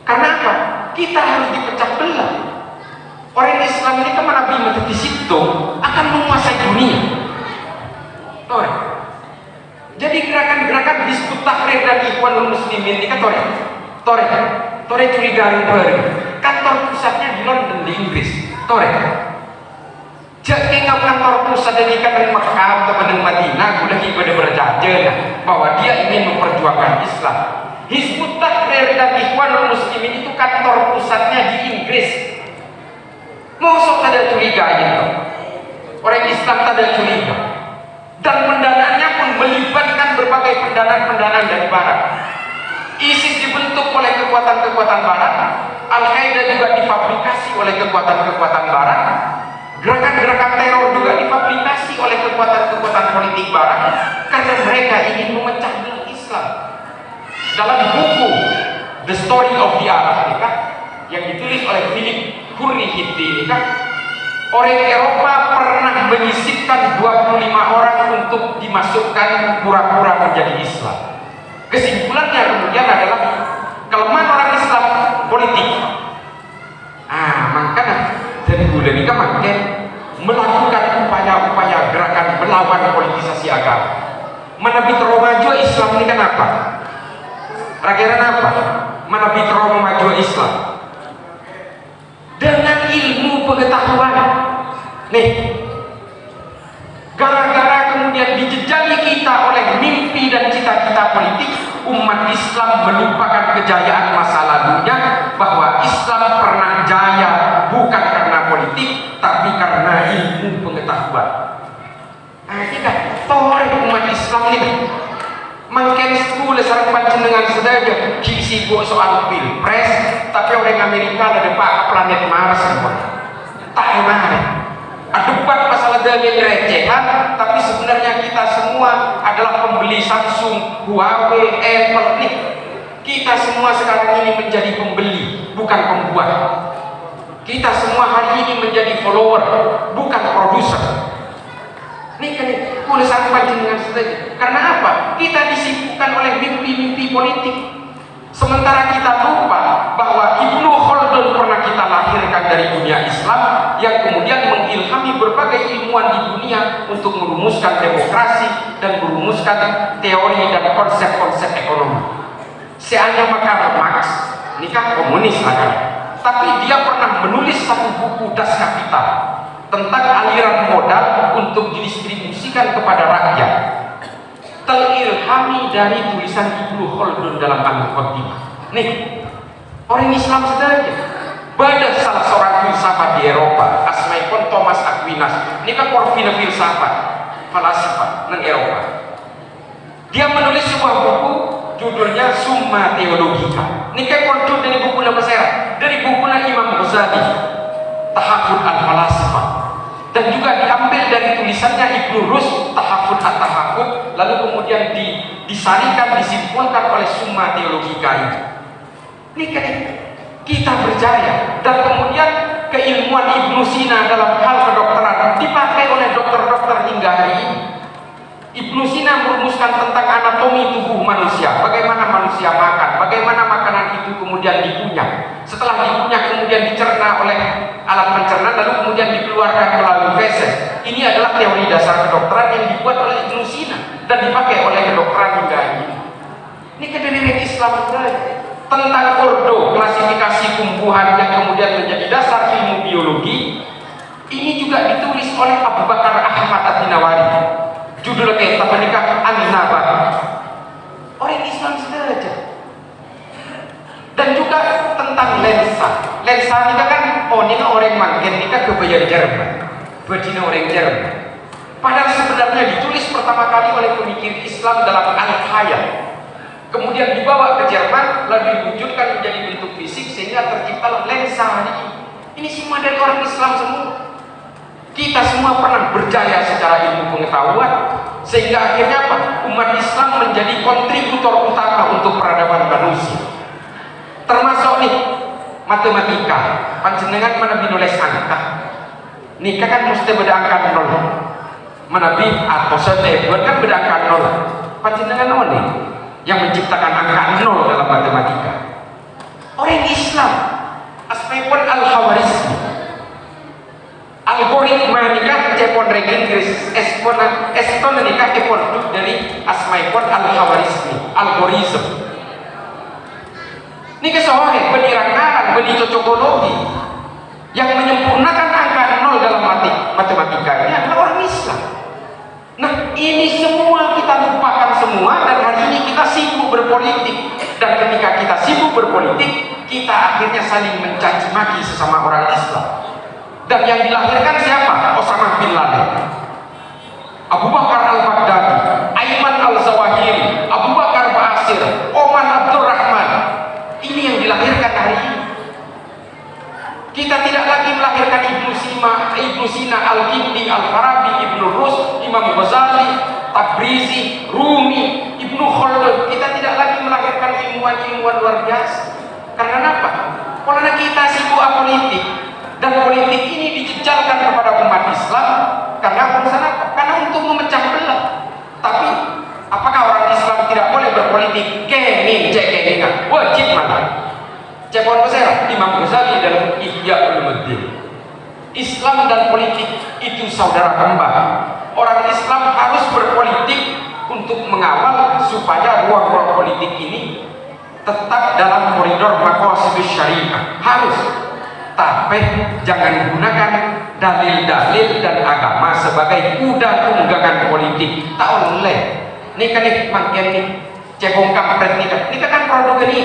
Karena apa? Kita harus dipecah belah. Orang Islam ini kemana bima di situ akan menguasai dunia. Jadi gerakan-gerakan Hizbut Tahrir dan Ikhwanul Muslimin ini kan tore curigaan baru. Kantor pusatnya di London di Inggris. Jadi kantor pusat dari kantor Mekah atau Madinah sudah ibadah berjanji bahwa dia ingin memperjuangkan Islam. Hizbut Tahrir dan Ikhwanul Muslimin itu kantor pusatnya di Inggris. Mosok ada curiga itu. Orang Islam tak ada curiga. Dan pendanaannya pun melibatkan berbagai pendanaan dari Barat. ISIS dibentuk oleh kekuatan-kekuatan Barat. Al-Qaeda juga difabrikasi oleh kekuatan-kekuatan Barat. Gerakan-gerakan teror juga difabrikasi oleh kekuatan-kekuatan politik Barat. Karena mereka ingin memecah belah Islam. Dalam buku The Story of the Arabs yang ditulis oleh Philip Hurri-Hipti ini orang Eropa pernah menyisipkan 25 orang untuk dimasukkan pura-pura menjadi Islam. Kesimpulannya kemudian adalah kelemahan orang Islam politik. Makanya dari bulan ini makin melakukan upaya-upaya gerakan melawan politisasi agama. Menabi teromaju Islam ini kan apa? Rakyat apa? Menabi teromaju Islam dengan ilmu pengetahuan. Nih, gara-gara kemudian dijejali kita oleh mimpi dan cita-cita politik, umat Islam melupakan kejayaan masa lalunya, bahwa Islam pernah jaya bukan karena politik tapi karena ilmu pengetahuan. Ini kan tore umat Islam ini. Mungkin sekolah sarang panjenengan sedaya sibuk soal pilpres, tapi orang Amerika ada pak ke planet Mars semua. Tak enak. Debat masalah dalil recehan, tapi sebenarnya kita semua adalah pembeli Samsung, Huawei, Apple nih. Kita semua sekarang ini menjadi pembeli, bukan pembuat. Kita semua hari ini menjadi follower, bukan produser. Nih kan boleh sampai dengan saja. Karena apa? Kita disibukkan oleh mimpi-mimpi politik. Sementara kita lupa bahwa Ibnu Khaldun pernah kita lahirkan dari dunia Islam yang kemudian mengilhami berbagai ilmuwan di dunia untuk merumuskan demokrasi dan merumuskan teori dan konsep-konsep ekonomi. Seandainya Karl Marx, ini kan komunis lah, tapi dia pernah menulis satu buku Das Kapital tentang aliran modal untuk didistribusikan kepada rakyat, terilhami dari tulisan Ibnu Khaldun dalam Al-Muqaddimah. Nih, orang Islam saja. Ada salah seorang filsafat di Eropa, asmaipun Thomas Aquinas. Ini kan korfina filsafat, falasifah di Eropa. Dia menulis sebuah buku, judulnya Summa Theologica. Ini kan kontur dari buku nama saya, dari buku Imam Ghazali, Tahafut al-Falasifah. Dan juga diambil dari tulisannya Ibnu Rus, Tahafut at-Tahafut, lalu kemudian disarikan, disimpulkan oleh Summa Theologica ini. Ini kan kita berjaya, dan kemudian keilmuan Ibnu Sina dalam hal kedokteran dipakai oleh dokter-dokter hingga hari ini. Ibnu Sina merumuskan tentang anatomi tubuh manusia, bagaimana manusia makan, bagaimana makanan itu kemudian dikunyah. Setelah dikunyah kemudian dicerna oleh alat pencerna, lalu kemudian dikeluarkan melalui feses. Ini adalah teori dasar kedokteran yang dibuat oleh Ibnu Sina dan dipakai oleh kedokteran hingga hari ini. Ini kediri Islam tentang ordo, klasifikasi tumbuhan yang kemudian menjadi dasar ilmu biologi. Ini juga ditulis oleh Abu Bakar Ahmad At-Tinawari. Judul kitab menikah An-Nabat. Orang Islam saja. Dan juga tentang lensa. Lensa ini kan ini orang mangken ini kan kebayar Jerman. Betina orang Jerman. Padahal sebenarnya ditulis pertama kali oleh pemikir Islam dalam Al-Hayat. Kemudian dibawa ke Jerman, lalu diwujudkan menjadi bentuk fisik sehingga tercipta lensa ini. Ini semua dari orang Islam semua. Kita semua pernah berjaya secara ilmu pengetahuan, sehingga akhirnya apa? Umat Islam menjadi kontributor utama untuk peradaban manusia. Termasuk nih matematika. Panjenengan mana binulis angka? Nikah kan mesti berangkat nol. Manabi atau setebon kan berangkat nol. Panjenengan nol nih yang menciptakan angka nol dalam matematika. Orang Islam, aspepon al-Khawarizmi, algoritma nikah cepon regin Inggris, eston nikah cepon dari asmaipon al-Khawarizmi, algoritma. Ini kesoheh penirangkaran, cocokologi yang menyempurnakan angka nol dalam matematika ini adalah orang Islam. Nah, ini semua kita lupakan semua, dan hari ini kita sibuk berpolitik. Dan ketika kita sibuk berpolitik, kita akhirnya saling mencaci maki sesama orang Islam. Dan yang dilahirkan siapa? Osama bin Laden, Abu Bakar al-Baghdadi, Ayman al-Zawahiri, Abu Bakar Ba'asir, Oman Abdurrahman. Ini yang dilahirkan hari ini. Kita tidak lagi melahirkan Ibnu Sina, Al-Kindi, Al-Farabi, Ibnu Rus, Imam Ghazali, Tabrizi, Rumi, Ibnu Khaldun. Kita tidak lagi melahirkan ilmuwan-ilmuwan luar biasa. Karena apa? Karena kita sibuk politik, dan politik ini dijejalkan kepada umat Islam. Karena urusan apa? Karena untuk memecah belah. Tapi apakah orang Islam tidak boleh berpolitik? Kening, wajib mana? Cepon besar Imam Ghazali dalam Ihya Ulumuddin. Islam dan politik itu saudara kembar. Orang Islam harus berpolitik untuk mengawal supaya ruang-ruang politik ini tetap dalam koridor maqasidus syariah. Harus. Tapi jangan gunakan dalil-dalil dan agama sebagai kuda tunggangan politik. Tak oleh. Ini kan makin nih cepong kampret ini kan produk ini.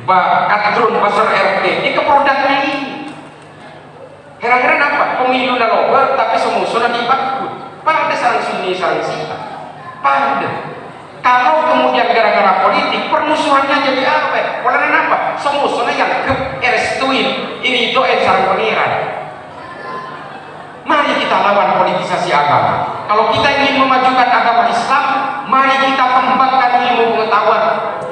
Kadrun pasar RT ini ke produknya ini. Heran-heran apa? Pemilu dah loba tapi semusuhan dibakut. Pada sarang Sunni sarang Syiah. Pada Kalau kemudian gara-gara politik permusuhannya jadi apa? Oleh apa? Semusuhnya yang erestuin ini doen sarang pengiran. Mari kita lawan politisasi agama. Kalau kita ingin memajukan agama Islam, mari kita kembangkan ilmu pengetahuan,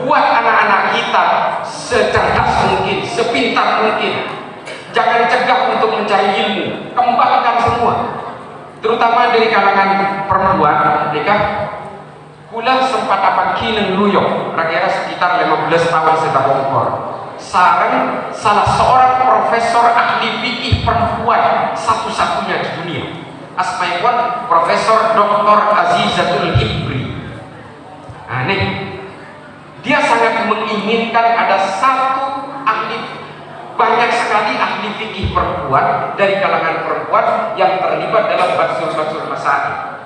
buat anak-anak kita secerdas mungkin, sepintar mungkin. Jangan cegah untuk mencari ilmu, kembangkan semua. Terutama dari kalangan perempuan, mereka kula sempat apa kineng luyok, kira-kira sekitar 15 tahun saya bongkor. Sarang salah seorang profesor ahli fikih perempuan satu-satunya di dunia. Asmaipun Profesor Dr. Azizatul Ibri. Nah, nih, dia sangat menginginkan ada satu ahli, banyak sekali ahli fikih perempuan dari kalangan perempuan yang terlibat dalam basul-basul masail.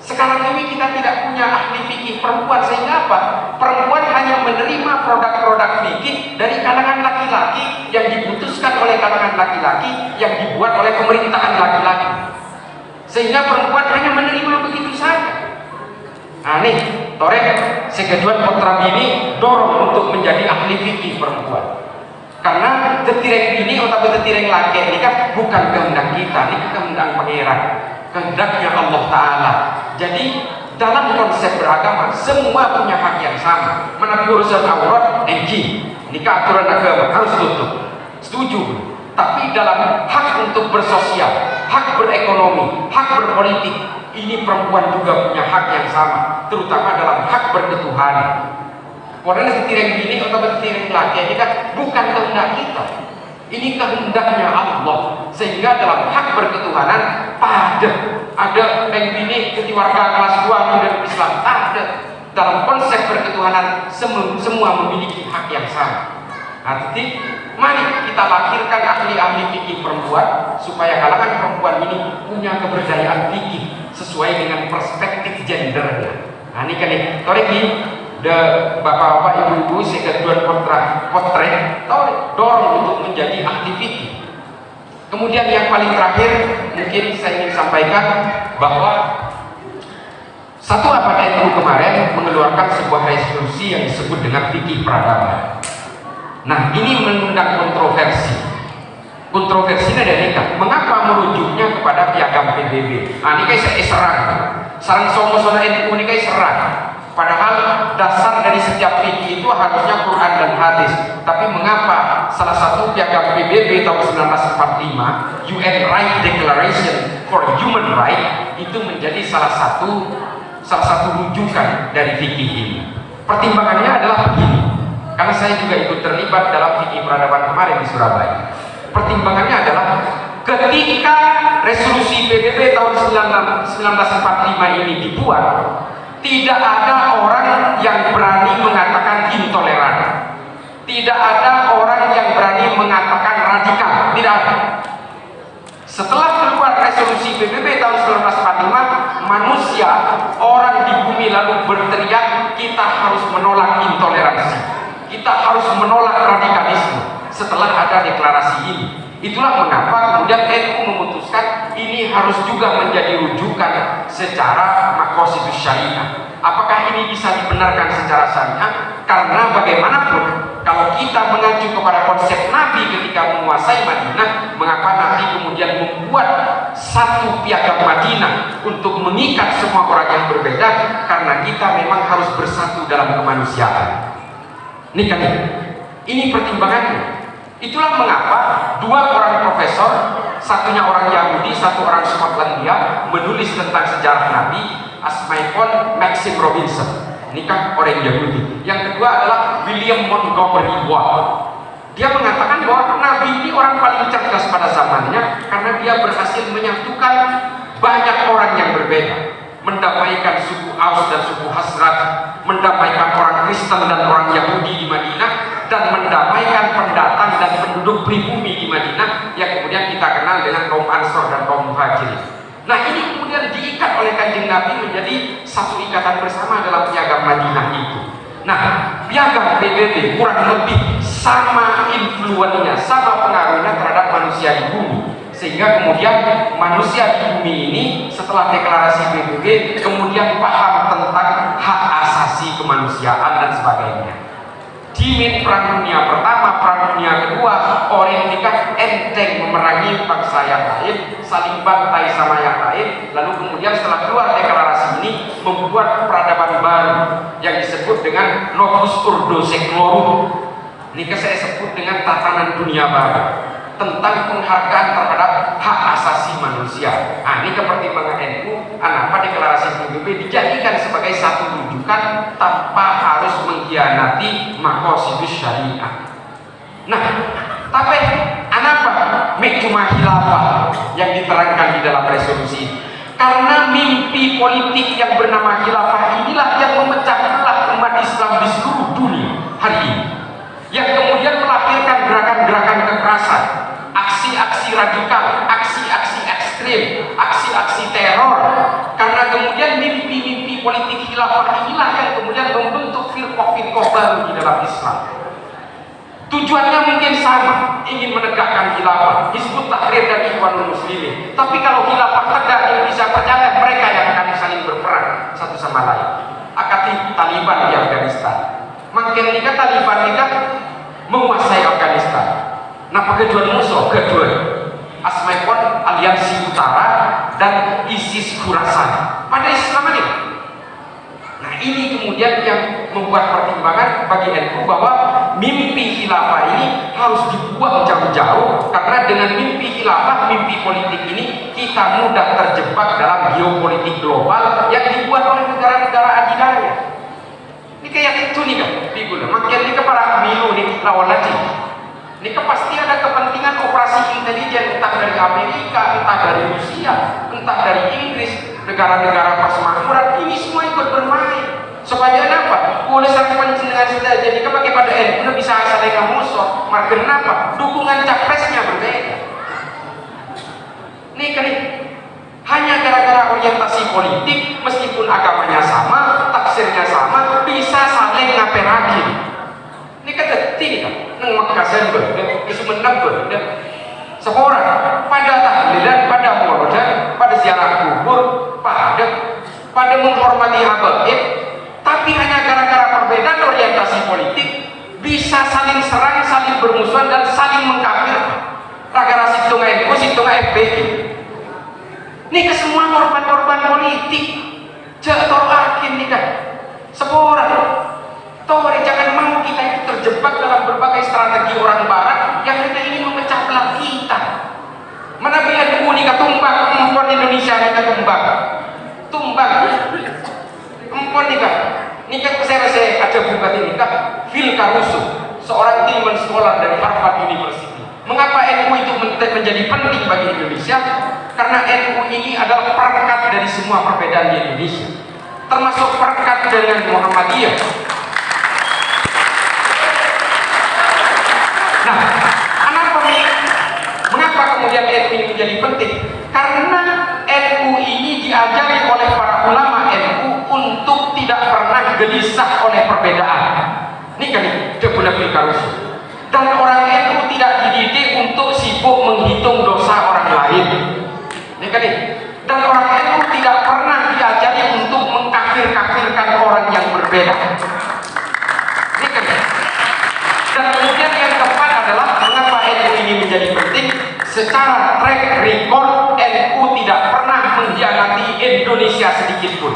Sekarang ini kita tidak punya ahli fikih perempuan, sehingga apa? Perempuan hanya menerima produk-produk fikih dari kalangan laki-laki yang diputuskan oleh kalangan laki-laki yang dibuat oleh pemerintahan laki-laki, sehingga perempuan hanya menerima begitu saja. Nah nih, torek sekeduan putra bini dorong untuk menjadi ahli fikih perempuan, karena tetireng bini atau tetireng laki ini kan bukan kehendak kita, ini kehendak pangeran, kehendaknya Allah Ta'ala. Jadi dalam konsep beragama semua punya hak yang sama. Menapi urusan aurat, nikah aturan agama harus tutup, setuju. Tapi dalam hak untuk bersosial, hak berekonomi, hak berpolitik, ini perempuan juga punya hak yang sama, terutama dalam hak berketuhanan. Karena setireng bini atau setireng laki ini kan bukan kehendak kita, ini kehendaknya Allah. Sehingga dalam hak berketuhanan ada yang bini keluarga kelas 2 dari Islam, ada. Dalam konsep berketuhanan semua memiliki hak yang sama. Arti mari kita lahirkan ahli-ahli fikih perempuan supaya kalangan perempuan ini punya keberjayaan fikih sesuai dengan perspektif gendernya. Nah ini kan nih, toreki de bapak-bapak, ibu-ibu sekeduan potret dorong untuk menjadi ahli fikih. Kemudian yang paling terakhir mungkin saya ingin sampaikan bahwa satu abad NU kemarin mengeluarkan sebuah resolusi yang disebut dengan fikih peradaban. Nah ini mengundang kontroversi. Kontroversinya dari kan, mengapa merujuknya kepada piagam PBB? Nah ini kayak serang somo-somo NU ini kayak serang. Padahal dasar dari setiap fikih itu harusnya Quran dan hadis. Tapi mengapa salah satu piagam PBB tahun 1945, UN Right Declaration for Human Rights, itu menjadi salah satu rujukan dari fikih ini? Pertimbangannya adalah begini, karena saya juga ikut terlibat dalam fikih peradaban kemarin di Surabaya. Pertimbangannya adalah ketika resolusi PBB tahun 1945 ini dibuat, tidak ada orang yang berani mengatakan intoleran, tidak ada orang yang berani mengatakan radikal, tidak ada. Setelah keluar resolusi PBB tahun 1945, manusia, orang di bumi lalu berteriak, kita harus menolak intoleransi, kita harus menolak radikalisme. Setelah ada deklarasi ini, itulah mengapa kemudian NU memutuskan ini harus juga menjadi rujukan secara konstitusi syariah. Apakah ini bisa dibenarkan secara syariah? Karena bagaimanapun kalau kita mengacu kepada konsep Nabi ketika menguasai Madinah, mengapa Nabi kemudian membuat satu piagam Madinah untuk mengikat semua orang yang berbeda? Karena kita memang harus bersatu dalam kemanusiaan. Ini kan ini pertimbangannya. Itulah mengapa dua orang profesor, satunya orang Yahudi, satu orang Skotlandia, menulis tentang sejarah Nabi. Asmaipun Maxim Robinson, ini kan orang Yahudi. Yang kedua adalah William Montgomery Watt. Dia mengatakan bahwa Nabi ini orang paling cerdas pada zamannya karena dia berhasil menyatukan banyak orang yang berbeda, mendamaikan suku Aus dan suku Khazraj, mendamaikan orang Kristen dan orang Yahudi di Madinah, dan mendamaikan pendatang dan penduduk pribumi di Madinah yang kemudian kita kenal dengan kaum Ansor dan kaum Muhajirin. Nah ini kemudian diikat oleh Kanjeng Nabi menjadi satu ikatan bersama dalam piagam Madinah itu. Nah piagam PBB kurang lebih sama influennya, sama pengaruhnya terhadap manusia di bumi, sehingga kemudian manusia di bumi ini setelah deklarasi PBB kemudian paham tentang hak asasi kemanusiaan dan sebagainya. Di Perang Dunia Pertama, Perang Dunia Kedua, orang ini kan enteng memerangi bangsa yang lain, saling bantai sama yang lain, lalu kemudian setelah keluar deklarasi ini membuat peradaban baru yang disebut dengan Novus Ordo Seclorum. Ini saya sebut dengan tatanan dunia baru tentang penghargaan terhadap hak asasi manusia. Nah, ini kepertimbangan NU, kenapa deklarasi PBB dijadikan sebagai satu rujukan tanpa harus mengkhianati maqasidus syariah. Nah, tapi kenapa cuma khilafah yang diterangkan di dalam resolusi? Karena mimpi politik yang bernama khilafah inilah yang memecah belah umat Islam di seluruh dunia hari ini, yang kemudian melahirkan gerakan-gerakan kekerasan, aksi-aksi radikal, aksi-aksi ekstrim, aksi-aksi teror. Karena kemudian mimpi-mimpi politik khilafah inilah yang kemudian membentuk firqah-firqah baru di dalam Islam. Tujuannya mungkin sama, ingin menegakkan khilafah, Hizbut Tahrir dan Ikhwanul Muslimin. Tapi kalau khilafah tegak yang bisa percaya, mereka yang akan saling berperang satu sama lain. Akati Taliban di Afghanistan. Makin nikah Taliban nikah menguasai Afghanistan. Nah, kedua musuh, kedua Asmaikon Aliansi Utara dan ISIS Khurasan pada Islam ini. Nah, ini kemudian yang membuat pertimbangan bagi NU bahwa mimpi khilafah ini harus dibuang jauh-jauh, karena dengan mimpi khilafah, mimpi politik ini kita mudah terjebak dalam geopolitik global yang dibuat oleh negara-negara adidaya. Ini kayak itu nih kan, makin ini para milu nih lawan lagi. Ini pasti ada kepentingan operasi intelijen, entah dari Amerika, entah dari Rusia, entah dari Inggris, negara-negara persemakmuran. Ini semua ikut bermain. Supaya apa? Boleh sampai penjenengan sudah jadi pakai pada NU bisa saling musuh. Maka kenapa? Dukungan capresnya berbeda. Ini kan hanya gara-gara orientasi politik, meskipun agamanya sama, tafsirnya sama, bisa saling ngaperagi. Ini kata kan, neng makasan isu menang seorang pada tahlilan, pada maulidan, pada ziarah kubur, pada menghormati habaib, tapi hanya gara-gara perbedaan orientasi politik bisa saling serang, saling bermusuhan dan saling mengkafirkan. Gara-gara situng NU, situng FPI. Ini kesemua korban-korban politik. Jatuh akhir nih kan, seorang. Tori, jangan mau kita itu terjebak dalam berbagai strategi orang barat yang hanya ingin memecah belah kita. Mana NU ini ketumbang, empon Indonesia ini ketumbang. Tumbang. Empon nih kan. Ini kan saya ada buka ini kan Phil Caruso, seorang Tillman Scholar dari Harvard University. Mengapa NU itu menjadi penting bagi Indonesia? Karena NU ini adalah perekat dari semua perbedaan di Indonesia, termasuk perekat dengan Muhammadiyah. Nah, mengapa kemudian NU ini menjadi penting? Karena NU ini diajari oleh para ulama NU untuk tidak pernah gelisah oleh perbedaan. Ini kan Debuna Caruso. Dan orang NU tidak dididik untuk sibuk menghitung dosa orang lain. Ini kan dan orang NU tidak pernah diajari untuk mengkafir-kafirkan orang yang berbeda. Ini kan. Dan kemudian yang keempat adalah mengapa NU ini menjadi penting. Secara track record NU tidak pernah mengkhianati Indonesia sedikit pun.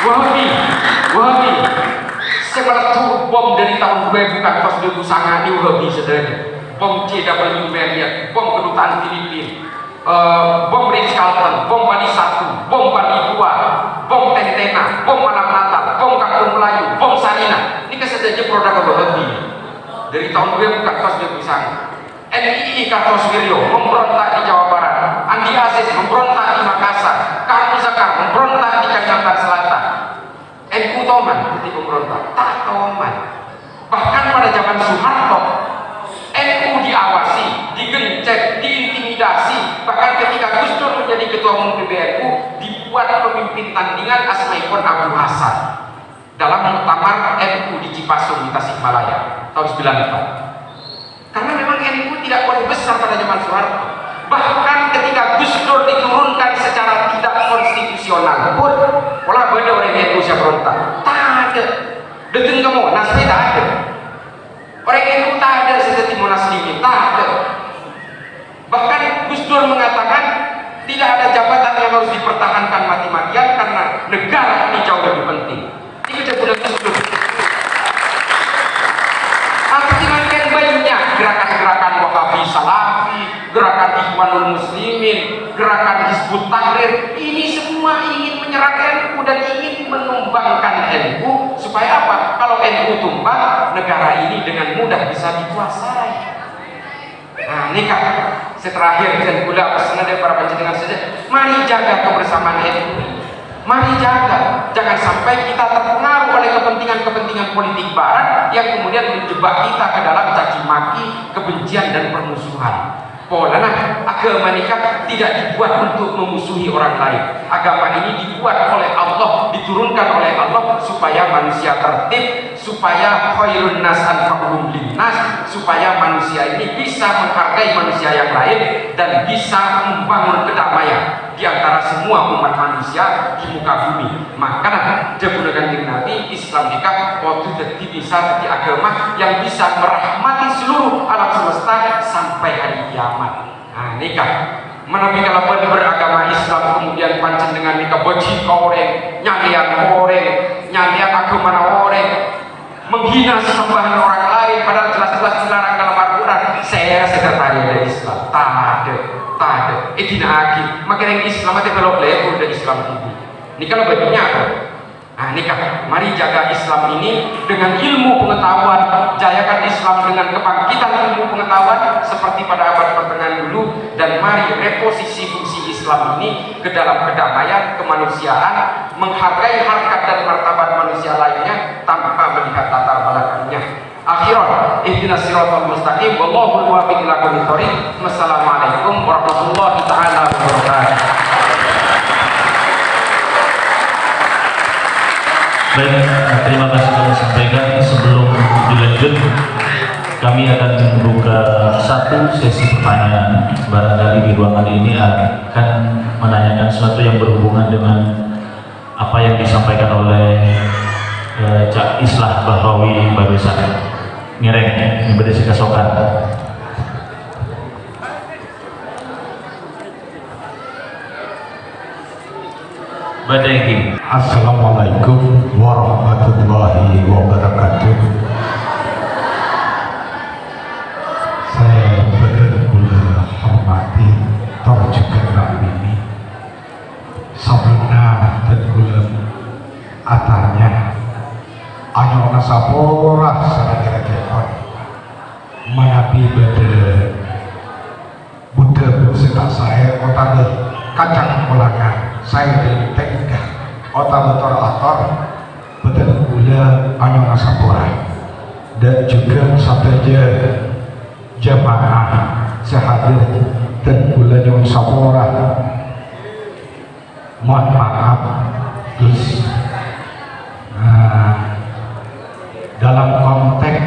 Wahabi semeletu bom dari tahun 2000 bukan pas 2009 di Wahabi sebenarnya. Bom JW Marriott, bom kedutaan Filipina, bom Ritz-Carlton, bom Bali 1, bom Bali 2, bom Tentena, bom Malam Natal, bom Kampung Melayu, bom Sarina. Ini kesedaja produk Wahabi dari tahun 2000 bukan pas 2009. NII Kartosuwiryo memberontak di Jawa Barat, Andi Aziz memberontak di Makassar, Kartu Zakar memberontak di Kalimantan Selatan. NU Toman ketika memberontak, tak Toman. Bahkan pada zaman Soeharto, NU diawasi, digencet, diintimidasi. Bahkan ketika Gus Dur menjadi ketua umum PBNU, dibuat pemimpin tandingan Asmaikon Abu Hasan dalam muktamar NU di Cipasung di Tasikmalaya tahun 94. Karena memang NU tidak boleh besar pada zaman Soeharto. Bahkan ketika Gus Dur diturunkan secara tidak konstitusional konstitusional pun olah beda orang NU siapa berontak, tak ada. Datang ke Monas tak ada. Orang NU tak ada seperti Monas ini, tak ada. Bahkan Gus Dur mengatakan tidak ada jabatan yang harus dipertahankan mati-matian karena negara ini jauh lebih penting. Itu dia bulan Gus Dur. Aku tinggalkan banyak gerakan-gerakan Wahabi Salafi, gerakan Ikhwanul Muslimin, gerakan Hizbut Tahrir. Ini semua ingin menyerang NU dan ingin menumbangkan NU supaya apa? Kalau NU tumbang, negara ini dengan mudah bisa dikuasai. Nah, ini kan terakhir dan pula pesan dari para panjenengan saja. Mari jaga kebersamaan NU. Mari jaga, jangan sampai kita terpengaruh oleh kepentingan-kepentingan politik barat yang kemudian menjebak kita ke dalam caci maki, kebencian dan permusuhan. Polana agama nikah tidak dibuat untuk memusuhi orang lain. Agama ini dibuat oleh Allah, diturunkan oleh Allah supaya manusia tertib, supaya khairun nas anfa'uhum linnas, supaya manusia ini bisa menghargai manusia yang lain dan bisa membangun kedamaian di antara semua umat manusia di muka bumi. Maka jabuna kanjeng Nabi Islam nikah waktu jadi bisa jadi agama yang bisa merahmati seluruh alam semesta sampai hari kiamat. Nah, nikah menabi kalau beragama Islam kemudian pancen dengan nikah beci koreng, nyalian koreng, nyalian agama orang, menghina sesembahan orang lain padahal jelas-jelas dilarang dalam Al-Quran. Saya sekretari dari Islam, tak ada. Tidak lagi. Makanya Islam itu kalau level dari Islam ini. Ini kalau baginya apa? Nah, nikah. Mari jaga Islam ini dengan ilmu pengetahuan, jayakan Islam dengan kebangkitan ilmu pengetahuan seperti pada abad pertengahan dulu, dan mari reposisi fungsi Islam ini ke dalam kedamaian, kemanusiaan, menghargai harkat dan martabat manusia lainnya tanpa melihat latar belakangnya. Akhiran, ihdinas siratal mustaqim, wallahu muwaffiq ila aqwamit thoriq. Wassalamualaikum warahmatullahi taala wabarakatuh. Baik, terima kasih kami sampaikan. Sebelum dilanjut, kami akan membuka satu sesi pertanyaan. Barangkali di ruangan ini akan menanyakan sesuatu yang berhubungan dengan apa yang disampaikan oleh Cak Islah Bahrawi barusan. Ngereng, yang berdasi kasokan. Badai. Assalamualaikum warahmatullahi wabarakatuh. Saya benar-benar hormati Torjukan ini sebelumnya dan bulan atanya ayo nasapora sadaya kepon manapi bede Buddha bersita saya otak kacang kolangan saya dari teknik otak motor betul gula ayo nasapora dan juga sahaja jamaah sehadir dan gula yang sapora. Mohon maaf Gus, dalam konteks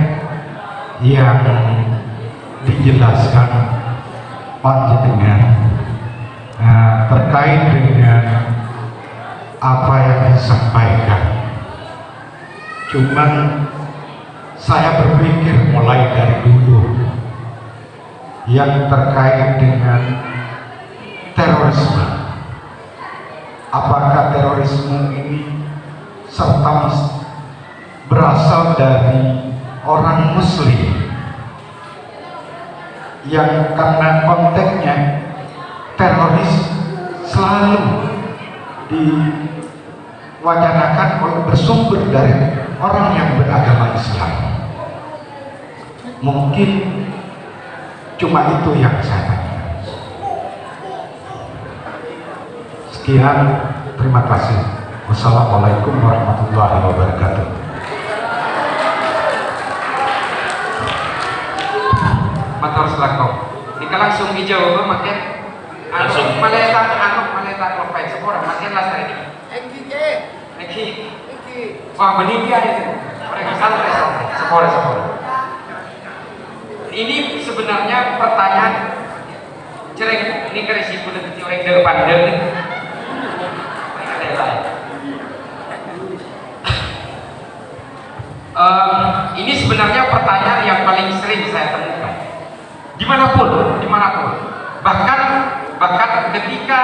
yang dijelaskan panjenengan terkait dengan apa yang disampaikan, cuman saya berpikir mulai dari dulu yang terkait dengan terorisme. Apakah terorisme ini serta berasal dari orang muslim yang karena konteksnya teroris selalu diwacanakan oleh bersumber dari orang yang beragama Islam. Mungkin cuma itu yang saya tanya. Sekian, terima kasih. Wassalamualaikum warahmatullahi wabarakatuh. Matur selakom. Jika langsung dijawab makin Langsung. maleta klopet sepora makin las tadi. Eki. Wah benih dia itu. Mereka santai sepora. Ini sebenarnya pertanyaan cereng ini kerisi pun orang depan Ini sebenarnya pertanyaan yang paling sering saya temukan dimanapun. Bahkan ketika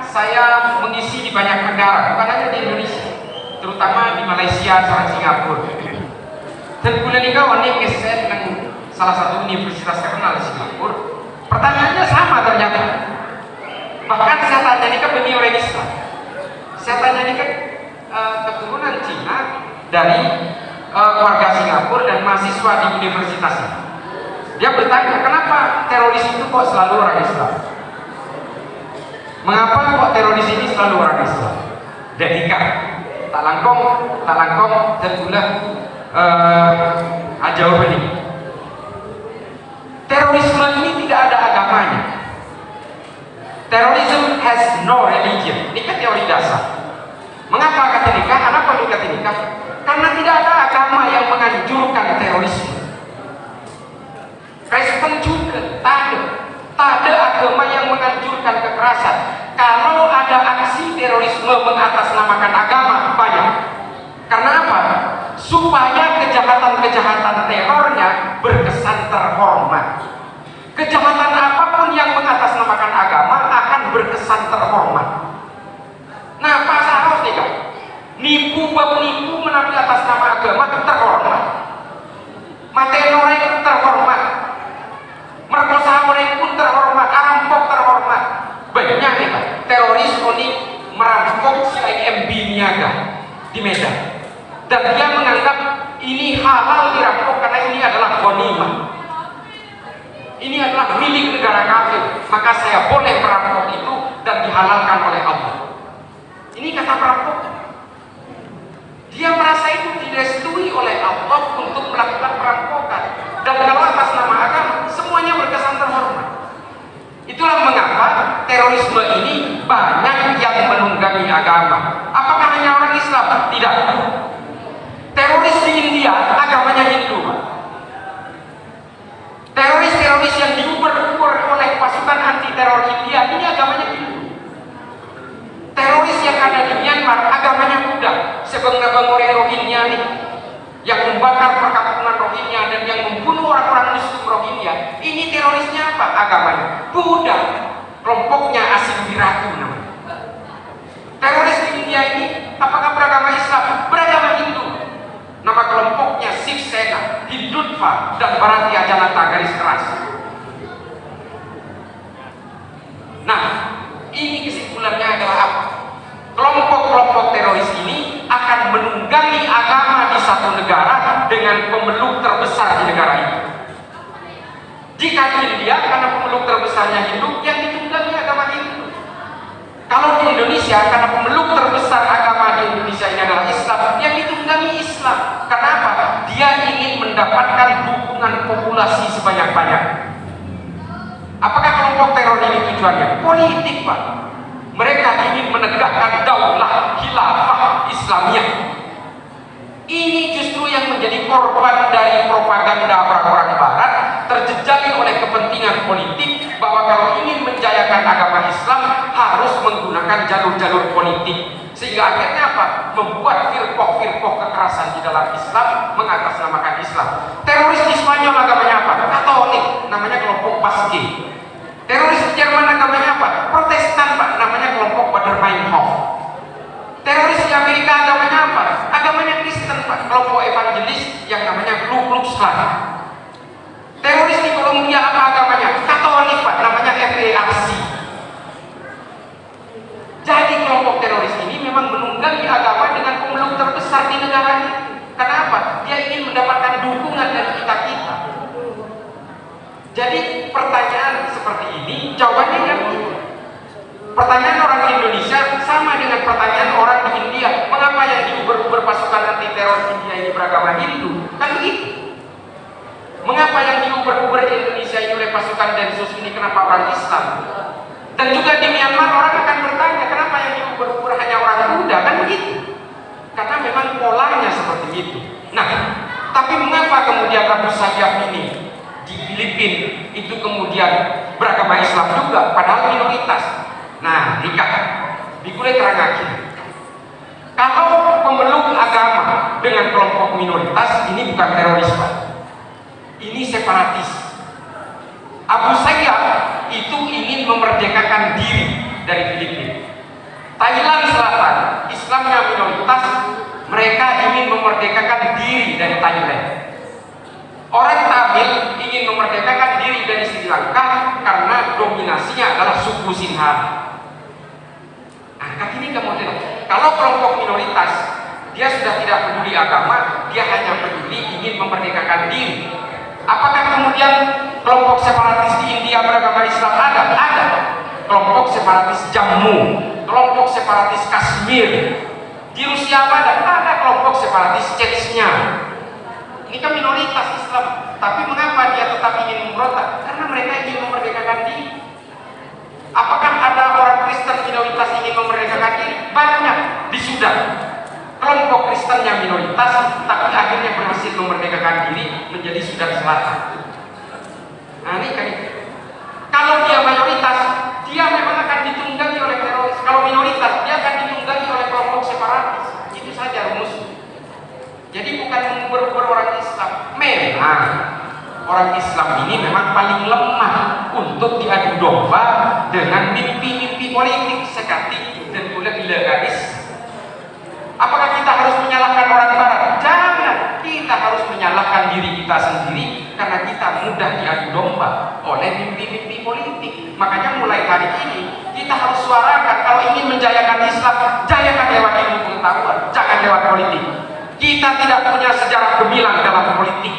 saya mengisi di banyak negara, bukan hanya di Indonesia, terutama di Malaysia sama Singapura. Dan bulan ini kawan saya dengan salah satu universitas terkenal di Singapura. Pertanyaannya sama ternyata. Bahkan saya tanya ini kan beliau orang Islam. Saya tanya ini kan keturunan Cina dari warga Singapura dan mahasiswa di universitas ini. Dia bertanya, kenapa teroris itu kok selalu orang Islam? Mengapa kok teroris ini selalu orang Islam? Jadi tak langkong tertulah jawaban ini. Terorisme ini tidak ada agamanya. Terrorism has no religion. Ini kan teori dasar. Mengapa kata nikah? Kenapa perlu kata nikah? Karena tidak ada agama yang menganjurkan terorisme. Kristen juga tak ada agama yang menganjurkan kekerasan. Kalau ada aksi terorisme mengatasnamakan agama, banyak. Karena apa? Supaya kejahatan-kejahatan terornya berkesan terhormat. Kejahatan apapun yang mengatasnamakan agama akan berkesan terhormat. Nah, Pak Saros nih kan, nipu menapi atas nama agama terhormat. Matain orang itu terhormat. Merkosa orang pun terhormat, rampok terhormat. Banyak nih Pak, teroris ini merampok CIMB Niaga di Medan. Dan dia menganggap ini halal dirampok karena ini adalah ghanimah. Ini adalah milik negara kafir, maka saya boleh merampok itu dan dihalalkan oleh Allah. Ini kata perampok. Dia merasa itu direstui oleh Allah untuk melakukan perampokan. Dan kalau atas nama agama, semuanya berkesan terhormat. Itulah mengapa terorisme ini banyak yang menunggangi agama. Apakah hanya orang Islam? Tidak. Teroris di India agamanya Hindu. Teroris yang diuber-uber oleh pasukan anti teror India ini agamanya Hindu. Teroris yang ada di Myanmar agamanya Buddha. Sebang-sebang orang Rohingya nih, yang membakar perkampungan Rohingya dan yang membunuh orang-orang Muslim Rohingya, ini terorisnya apa? Agamanya Buddha. Kelompoknya Asim Wiratu namanya. Teroris di India ini apakah beragama Islam? Beragama Hindu. Nama kelompoknya Sikh Sena, Hindutva, dan Bharatiya Janata garis keras. Nah, ini kesimpulannya adalah apa? Kelompok-kelompok teroris ini akan menunggangi agama di satu negara dengan pemeluk terbesar di negara itu. Jika di India, karena pemeluk terbesarnya Hindu, yang ditunggangi agama Hindu. Kalau di Indonesia, karena pemeluk terbesar agama di Indonesia ini adalah Islam, yang ditunggangi Islam. Kenapa? Dia ingin mendapatkan dukungan populasi sebanyak-banyak. Apakah kelompok teror ini tujuannya? Politik, Pak. Mereka ingin menegakkan daulah khilafah Islamiyah. Ini justru yang menjadi korban dari propaganda orang-orang Barat, terjejali oleh kepentingan politik bahwa kalau ingin menjayakan agama Islam harus menggunakan jalur-jalur politik. Sehingga akhirnya apa? Membuat firqah-firqah kekerasan di dalam Islam mengatasnamakan Islam. Teroris di Spanyol agamanya apa? Katolik, namanya kelompok Baske. Teroris di Jerman agamanya apa? Protestan, Pak, namanya kelompok Baader-Meinhof. Teroris di Amerika agamanya apa? Agamanya Kristen, Pak, kelompok evangelis yang namanya Ku Klux Klan. Teroris di Kolombia apa agamanya? Katolik, Pak, namanya FARC. Jadi kelompok teroris ini memang menunggangi agama dengan pemeluk terbesar di negara ini. Kenapa? Dia ingin mendapatkan dukungan dari kita-kita. Jadi pertanyaan seperti ini jawabannya kan gitu. Pertanyaan orang Indonesia sama dengan pertanyaan orang di India. Mengapa yang diuber-uber pasukan anti teror India ini beragama Hindu? Kan begitu. Mengapa yang diuber-uber di Indonesia ini oleh pasukan Densus ini kenapa orang Islam? Dan juga di Myanmar orang akan bertanya kenapa yang diuber-uber hanya orang Buddha? Kan begitu. Karena memang polanya seperti itu. Nah, tapi mengapa kemudian Abu Sayyaf ini di Filipina itu kemudian beragama Islam juga, padahal minoritas? Nah, dikulai terangkan. Kalau pemeluk agama dengan kelompok minoritas ini bukan terorisme, ini separatis. Abu Sayyaf itu ingin memerdekakan diri dari Filipina. Thailand Selatan, Islamnya minoritas, mereka ingin memerdekakan diri dari Thailand. Orang Tamil ingin memerdekakan diri dari Sri Lanka karena dominasinya adalah suku Sinhala. Nah, ini kemudian kalau kelompok minoritas dia sudah tidak peduli agama, dia hanya peduli ingin memerdekakan diri. Apakah kemudian kelompok separatis di India beragama Islam ada? Ada. Kelompok separatis Jammu, kelompok separatis Kashmir. Di Rusia ada kelompok separatis Chechnya. Ini kan minoritas Islam, tapi mengapa dia tetap ingin memberontak? Karena mereka ingin memerdekakan diri. Apakah ada orang Kristen minoritas ingin memerdekakan diri? Banyak di Sudan. Kelompok Kristen yang minoritas, tapi akhirnya berhasil memerdekakan diri menjadi Sudan Selatan. Nah ini kan, kalau dia mayoritas, dia memang akan ditunggangi oleh teroris. Kalau minoritas, dia akan ditunggangi oleh kelompok separatis. Itu saja rumusnya. Jadi bukan mengubur-ubur orang Islam. Memang orang Islam ini memang paling lemah untuk diadu domba dengan mimpi-mimpi politik sekatik dan pula ilagaris. Apakah kita harus menyalahkan orang Barat? Jangan. Kita harus menyalahkan diri kita sendiri karena kita mudah diadu domba oleh mimpi-mimpi politik. Makanya mulai hari ini kita harus suarakan, kalau ingin menjayakan Islam, jayakan lewat ilmu pengetahuan, jangan lewat politik. Kita tidak punya sejarah gemilang dalam politik.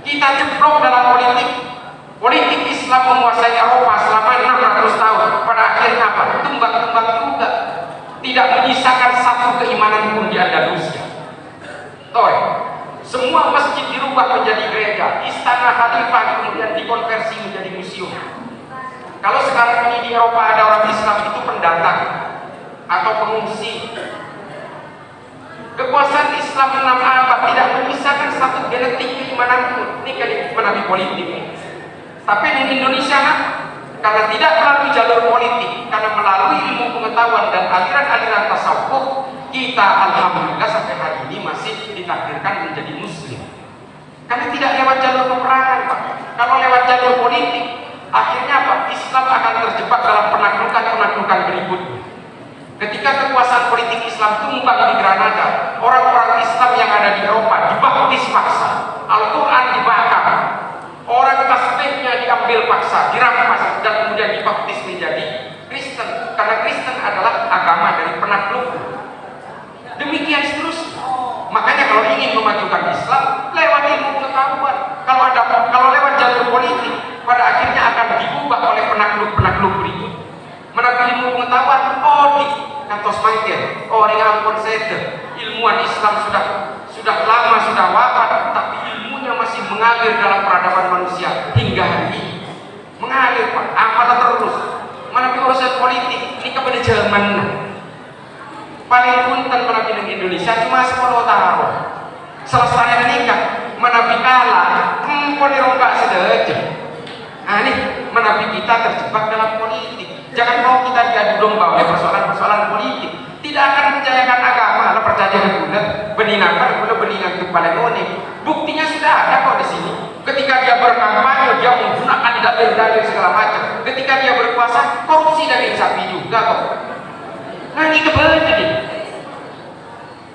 Kita jeblok dalam politik. Politik Islam menguasai Eropa selama 600 tahun. Pada akhirnya apa? Tumbang-tumbang juga. Tidak menyisakan satu keimanan pun di Andalusia. Toh, semua masjid dirubah menjadi gereja. Istana Khalifah kemudian dikonversi menjadi museum. Kalau sekarang ini di Eropa ada orang Islam, itu pendatang atau pengungsi. Kekuasaan Islam 6 abad tidak menyisakan satu genetik keimanan pun. Ini kali menabi politik. Tapi di Indonesia karena tidak melalui jalur politik, karena melalui ilmu pengetahuan dan aliran-aliran tasawuf, kita alhamdulillah sampai hari ini masih ditakdirkan menjadi muslim. Karena tidak lewat jalur peperangan, Pak. Kalau lewat jalur politik, akhirnya apa? Islam akan terjebak dalam penaklukan-penaklukan berikutnya. Ketika kekuasaan politik Islam tumbang di Granada, orang-orang Islam yang ada di Eropa dibaptis paksa, Al-Quran dibakar, orang tasbihnya diambil paksa, dirampas, dan kemudian dibaptis menjadi Kristen. Karena Kristen adalah agama dari penakluk. Demikian seterusnya. Makanya kalau ingin memajukan Islam, lewat ilmu pengetahuan. Kalau lewat jalur politik, pada akhirnya akan diubah oleh penakluk-penakluk berikut. Menambil ilmu pengetahuan, di kantos mangkir, ini ampun sete. Ilmuwan Islam sudah lama sudah wafat, tapi ilmunya masih mengalir dalam peradaban manusia hingga hari ini. Mengalir, Pak, amanah terus. Menambil urusan politik, ini kepada zaman. Paling punten menabi di Indonesia cuma 10 tahun. Selesai nikah, menabi kalah, rombak sedaja. Nah ini menabi kita terjebak dalam politik. Jangan mau kita diadu domba oleh persoalan-persoalan politik. Tidak akan menjayakan agama. Kalau percaya guna, beninakan guna beningan itu paling unik. Buktinya sudah ada kok di sini. Ketika dia berkampanye, dia menggunakan dalil-dalil segala macam. Ketika dia berkuasa, korupsi daging sapi juga kok. Nah ini kebetulan.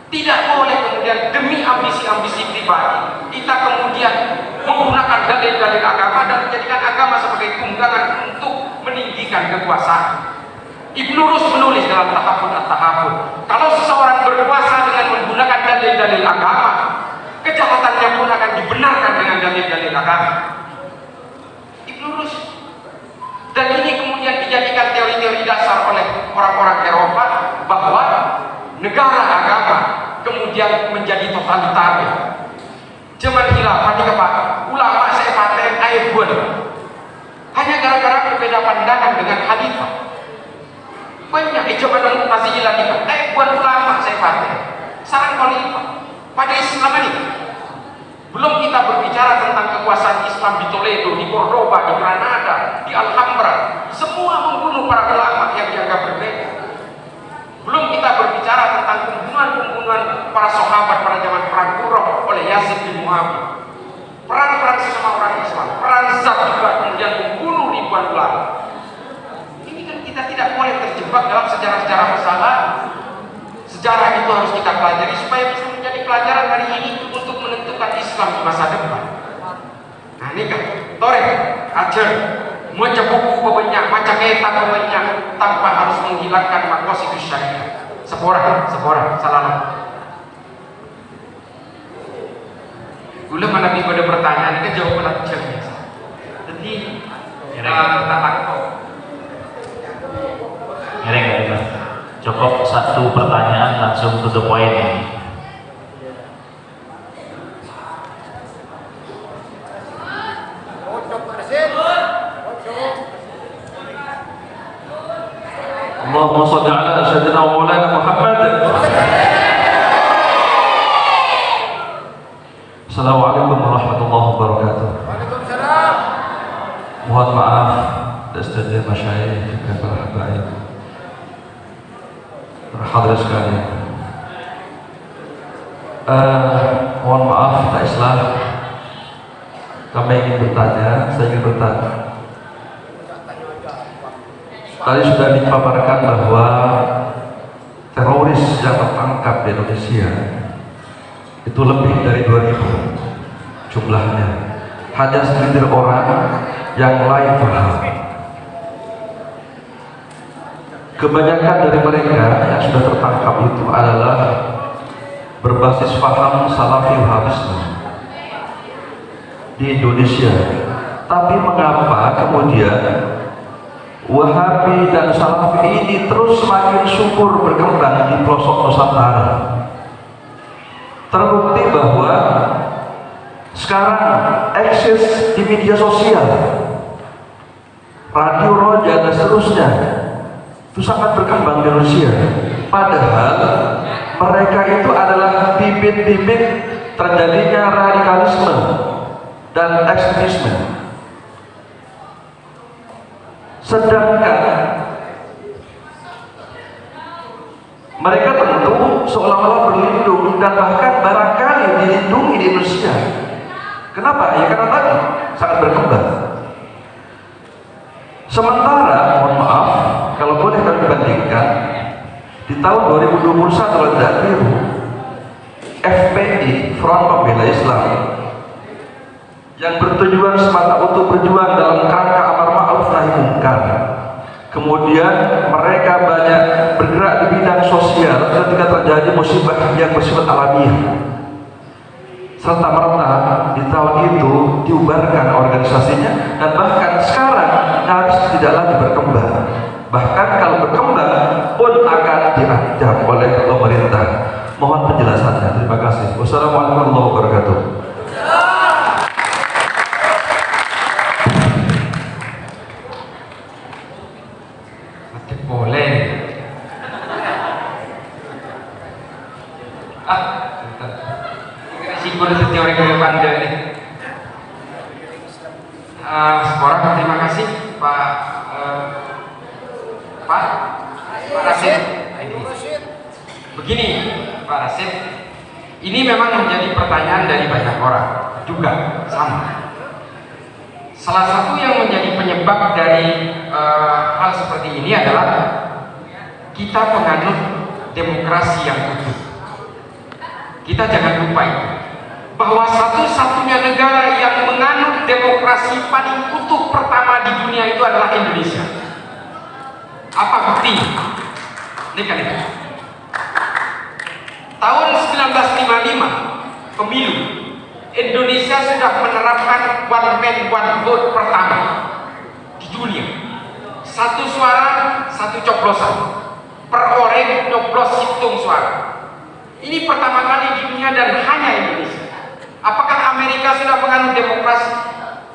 Tidak boleh kemudian demi ambisi-ambisi pribadi kita kemudian menggunakan dalil-dalil agama dan menjadikan agama sebagai tunggangan untuk meninggikan kekuasaan. Ibnu Rus menulis dalam Tahafud at-Tahafud, kalau seseorang berkuasa dengan menggunakan dalil-dalil agama, kejahatannya pun akan dibenarkan dengan dalil-dalil agama. Ibnu Rus. Dan ini kemudian dijadikan teori-teori dasar oleh orang-orang Eropa bahwa negara agama kemudian menjadi totalitarian. Zaman khilafah ini Pak, ulama saya paten aibun hanya gara-gara berbeda pandangan dengan khalifah. Banyak zaman Mu'tazilah ini aibun ulama saya paten sarang khalifah. Pada Islam ini belum kita berbicara tentang kekuasaan Islam di Toledo, di Cordoba, di Granada, di Alhambra, semua membunuh para ulama yang dianggap berbeda. Belum kita berbicara tentang pembunuhan-pembunuhan para sahabat pada zaman perang Qurrah oleh Yazid bin Muawiyah. Perang-perang sesama orang Islam, perang Zat juga kemudian membunuh ribuan ulama. Ini kan kita tidak boleh terjebak dalam sejarah-sejarah masa lalu. Sejarah itu harus kita pelajari supaya bisa menjadi pelajaran hari ini untuk menentukan Islam di masa depan. Nah ini kan, Torek, ajar, maca buku banyak, maca kitab banyak, tanpa harus menghilangkan maqasidus syariah. Sepora, salam. Gula mana pada pertanyaan ini jawaban aku biasa. Jadi tak takut. Kira-kira cukup satu pertanyaan langsung to the point ini. Allahumma shalli ala sayyidina wa maulana Muhammad. Assalamualaikum warahmatullahi wabarakatuh. Waalaikumsalam. Mohon maaf dari masyayikh juga para habaib, hadirin sekalian. Mohon maaf tak Islam. Kami ingin bertanya, saya ingin bertanya. Tadi sudah dipaparkan bahwa teroris yang tertangkap di Indonesia itu lebih dari 2.000 jumlahnya. Hanya segelintir orang yang lain paham. Kebanyakan dari mereka yang sudah tertangkap itu adalah berbasis paham Salafi Wahabisme di Indonesia. Tapi mengapa kemudian Wahabi dan Salafi ini terus semakin subur berkembang di pelosok Nusantara? Terbukti bahwa sekarang eksis di media sosial, radio Roja dan seterusnya itu sangat berkembang di Indonesia. Padahal mereka itu adalah bibit-bibit terjadinya radikalisme dan ekstremisme. Sedangkan mereka tentu seolah-olah berlindung dan bahkan barangkali dilindungi di Indonesia. Kenapa? Ya karena tadi sangat berkembang. Sementara, mohon maaf, kalau boleh kami bandingkan, di tahun 2021 kalau tidak keliru, FPI, Front Pembela Islam, yang bertujuan semata untuk berjuang dalam kerangka amar ma'ruf nahi munkar. Kemudian mereka banyak bergerak di bidang sosial ketika terjadi musibah yang bersifat alamiah. Serta merta di tahun itu diubarkan organisasinya dan bahkan sekarang nyaris tidak lagi berkembang. Bahkan kalau berkembang pun akan diancam oleh pemerintah. Mohon penjelasannya. Terima kasih. Wassalamualaikum warahmatullahi wabarakatuh. Boleh. Sikul itu teori gaya panda ini. Sekarang terima kasih Pak Rasid. Begini Pak Rasid, ini memang menjadi pertanyaan dari banyak orang juga sama. Salah satu yang menjadi penyebab dari hal seperti ini adalah kita penganut demokrasi yang utuh. Kita jangan lupa itu, bahwa satu-satunya negara yang menganut demokrasi paling utuh pertama di dunia itu adalah Indonesia. Apa bukti? Ini kan itu. Tahun 1955 pemilu, Indonesia sudah menerapkan one man one vote pertama di dunia. Satu suara, satu coblosan. Per orang nyoblos hitung suara. Ini pertama kali di dunia dan hanya Indonesia. Apakah Amerika sudah menganut demokrasi?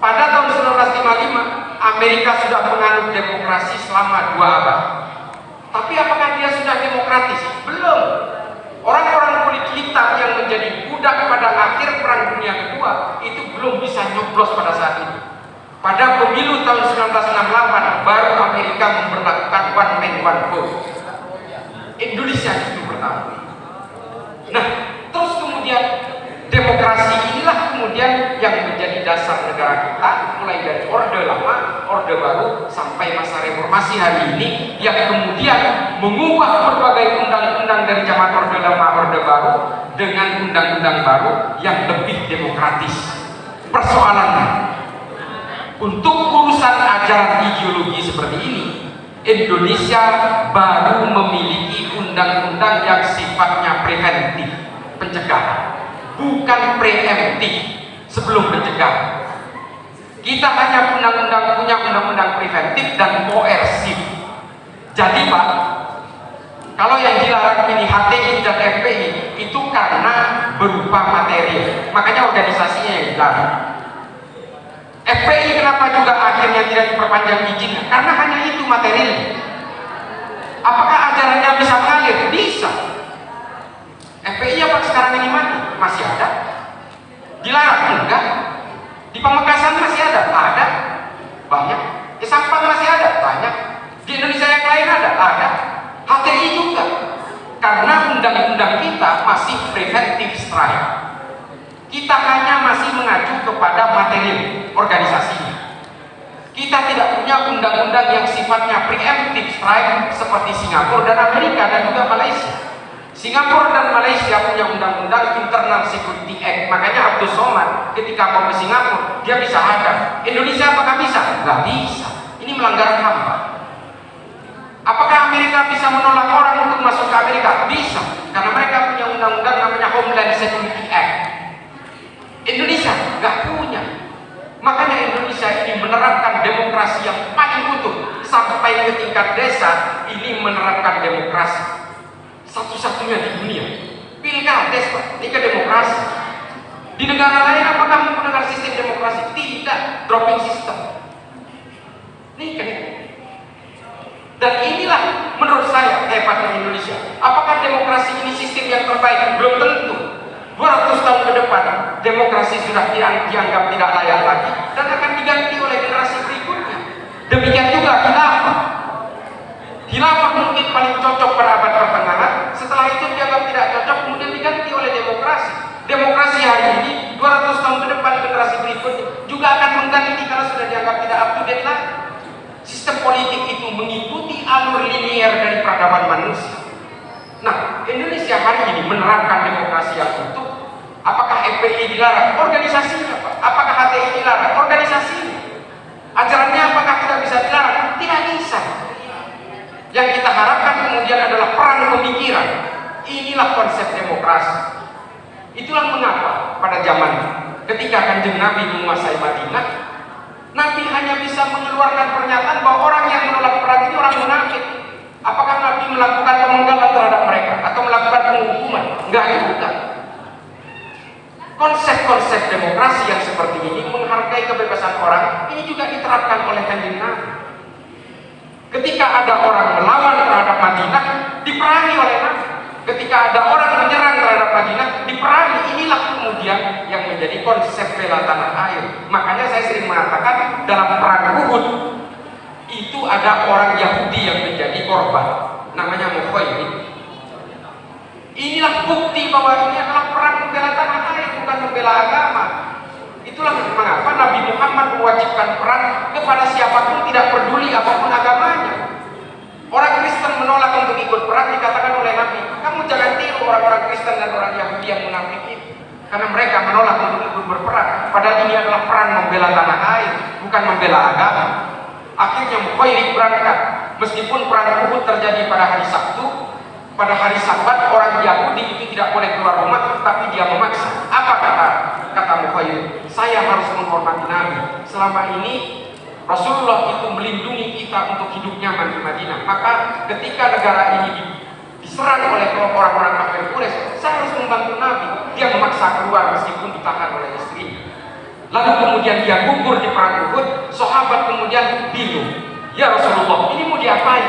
Pada tahun 1955, Amerika sudah menganut demokrasi selama 2 abad. Tapi apakah dia sudah demokratis? Belum. Orang-orang kulit hitam yang menjadi budak pada akhir Perang Dunia Kedua itu belum bisa nyoblos pada saat itu. Pada pemilu tahun 1968 baru Amerika memperlakukan one man one vote. Indonesia itu pertama. Nah, terus kemudian demokrasi inilah kemudian yang menjadi dasar negara kita, mulai dari Orde Lama, Orde Baru, sampai masa reformasi hari ini, yang kemudian mengubah berbagai undang-undang dari zaman Orde Lama, Orde Baru dengan undang-undang baru yang lebih demokratis. Persoalannya, untuk urusan ajaran ideologi seperti ini, Indonesia baru memiliki undang-undang yang sifatnya preventif, pencegahan, bukan preemptif sebelum mencegah. Kita hanya punya undang-undang preventif dan koersif. Jadi Pak, kalau yang dilarang ini HTI dan FPI itu karena berupa materi, makanya organisasinya yang dilarang. FPI kenapa juga akhirnya tidak diperpanjang izinnya? Karena hanya itu materinya. Apakah ajarannya bisa mengalir? Bisa. FPI apa sekarang ini mati? Masih ada. Dilarang? Enggak. Di Pamekasan masih ada? Ada. Banyak. Di Sampang masih ada? Banyak. Di Indonesia yang lain ada? Ada. HTI juga. Karena undang-undang kita masih preventive strike. Kita hanya masih mengacu kepada materi organisasinya. Kita tidak punya undang-undang yang sifatnya preemptive strike seperti Singapura dan Amerika dan juga Malaysia. Singapura dan Malaysia punya undang-undang Internal Security Act. Makanya Abdul Somad ketika mau ke Singapura dia bisa hadap. Indonesia apakah bisa? Nggak bisa. Ini melanggar HAM, Pak. Apakah Amerika bisa menolak orang untuk masuk ke Amerika? Bisa, karena mereka punya undang-undang namanya Homeland Security Act. Indonesia nggak punya. Makanya Indonesia ini menerapkan demokrasi yang paling utuh sampai ke tingkat desa. Ini menerapkan demokrasi satu-satunya di dunia. Pilkades, Pak, ini ke demokrasi. Di negara lain apakah menggunakan sistem demokrasi? Tidak, dropping system. Ini kan. Dan inilah menurut saya hebatnya Indonesia. Apakah demokrasi ini sistem yang terbaik? Belum tentu. 200 tahun ke depan demokrasi sudah dianggap tidak layak lagi dan akan diganti oleh generasi berikutnya. Demikian juga khilafah. Khilafah mungkin paling cocok pada abad pertengahan, setelah itu dianggap tidak cocok, kemudian diganti oleh demokrasi. Demokrasi hari ini 200 tahun ke depan generasi berikutnya juga akan mengganti kalau sudah dianggap tidak up to date lagi. Sistem politik itu mengikuti alur linier dari peradaban manusia. Nah, Indonesia hari ini menerapkan demokrasi yang utuh. Apakah FPI dilarang? Organisasinya, Pak. Apakah HTI dilarang? Organisasinya. Ajarannya apakah tidak bisa dilarang? Tidak bisa. Yang kita harapkan kemudian adalah perang pemikiran. Inilah konsep demokrasi. Itulah mengapa pada zaman ketika Kanjeng Nabi menguasai Madinah, Nabi hanya bisa mengeluarkan pernyataan bahwa orang yang menolak perang ini orang munafik. Apakah Nabi melakukan pemenggalan terhadap mereka atau melakukan penghukuman? Enggak juga. Konsep-konsep demokrasi yang seperti ini menghargai kebebasan orang ini juga diterapkan oleh Kanjeng Nabi. Ketika ada orang melawan terhadap Madinah, diperangi oleh Nabi. Ketika ada orang menyerang terhadap Madinah, diperangi. Inilah kemudian yang menjadi konsep bela tanah air. Makanya saya sering mengatakan dalam perang Uhud itu ada orang Yahudi yang menjadi korban, namanya Mukhayyid. Inilah bukti bahwa ini adalah perang membela tanah air, bukan membela agama. Itulah mengapa Nabi Muhammad mewajibkan perang kepada siapapun, tidak peduli apapun agamanya. Orang Kristen menolak untuk ikut perang, dikatakan oleh Nabi, kamu jangan tiru orang-orang Kristen dan orang Yahudi yang munafik itu, karena mereka menolak untuk ikut berperang. Padahal ini adalah perang membela tanah air, bukan membela agama. Akhirnya Mukhayyid berangkat, meskipun perang Uhud terjadi pada hari Sabtu. Pada hari Sabat orang Yahudi itu tidak boleh keluar rumah, tapi dia memaksa. Apa kata Mukhayyid? Saya harus menghormati Nabi. Selama ini Rasulullah itu melindungi kita untuk hidup nyaman di Madinah. Maka ketika negara ini diserang oleh orang-orang kafir Quraisy, saya harus membantu Nabi. Dia memaksa keluar meskipun ditahan oleh istrinya. Lalu kemudian dia gugur di perang Uhud. Sahabat kemudian bingung. Ya Rasulullah, ini mau diapain?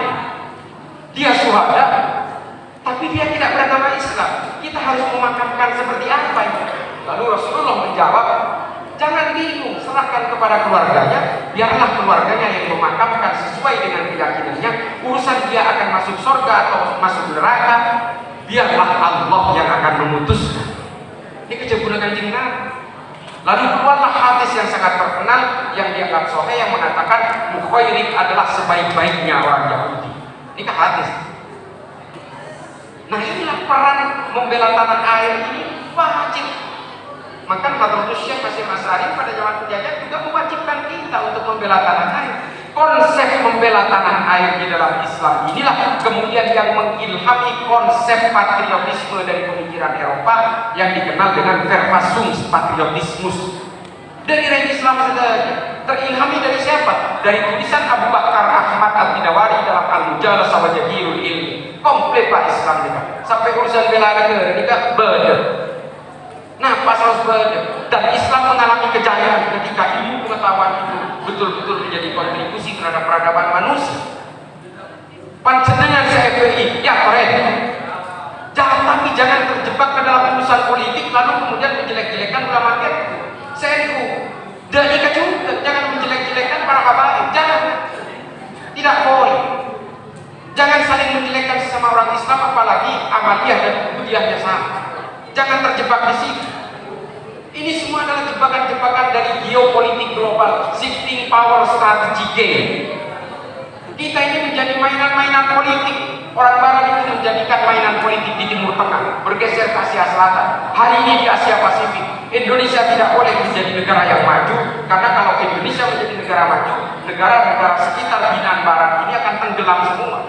Dia syuhada, tapi dia tidak beragama Islam. Kita harus memakamkan seperti apa ini? Lalu Rasulullah menjawab, jangan bingung, serahkan kepada keluarganya. Biarlah keluarganya yang memakamkan sesuai dengan keyakinannya. Urusan urusan dia akan masuk surga atau masuk neraka, biarlah Allah yang akan memutuskan. Ini kejebunan Kanjeng Nabi. Lalu keluarlah hadis yang sangat terkenal yang dianggap sahih yang mengatakan mukhairik adalah sebaik-baiknya orang Yahudi. Ini kan hadis. Nah, inilah peran membela tanah air ini wajib. Maka Hadratus Syekh Hasyim Asy'ari pada zaman penjajah juga mewajibkan kita untuk membela tanah air. Konsep membela tanah air di dalam Islam inilah kemudian yang mengilhami konsep patriotisme dari pemikiran Eropa yang dikenal dengan Verfassungspatriotismus. Dari range Islam saja terilhami dari siapa? Dari tulisan Abu Bakar Ahmad Al-Bidawari dalam Al-Mujalah Sawajahirul Ilmi. Komplit Pak Islam juga. Sampai urusan bela negara ini kan benar. Nah, pasal sebenarnya dan Islam mengalami kejayaan ketika ilmu pengetahuan itu betul-betul menjadi kontribusi terhadap peradaban manusia. Panjenengan FPI, ya keren. Tapi jangan terjebak ke dalam urusan politik lalu kemudian menjelek-jelekan ulama itu. Senku, dan juga jangan menjelek-jelekan para habaib, jangan. Tidak boleh. Jangan saling menjelekkan sesama orang Islam apalagi amaliyah dan kebudiannya sama. Jangan terjebak di situ. Ini semua adalah jebakan-jebakan dari geopolitik global, shifting power strategy game. Kita ini menjadi mainan-mainan politik. Orang Barat itu menjadikan mainan politik di Timur Tengah, bergeser ke Asia Selatan. Hari ini di Asia Pasifik, Indonesia tidak boleh menjadi negara yang maju, karena kalau Indonesia menjadi negara maju, negara-negara sekitar binaan Barat ini akan tenggelam semua.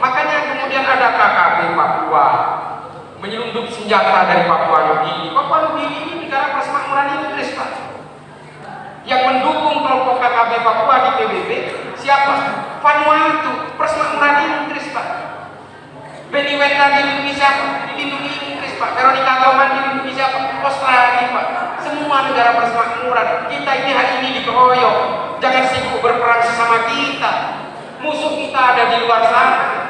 Makanya kemudian ada KKP Papua menyelundup senjata dari Papua Nugini. Papua Nugini ini negara persemakmuran Inggris, Pak. Yang mendukung kelompok KKP Papua di PBB siapa? Vanuatu, persemakmuran Inggris, Pak. Benny Wenda dilindungi siapa? Dilindungi Inggris, Pak. Veronica Goman dilindungi siapa? Australia, Pak. Semua negara persemakmuran. Kita ini hari ini dikeroyok. Jangan sibuk berperang sesama kita. Musuh kita ada di luar sana.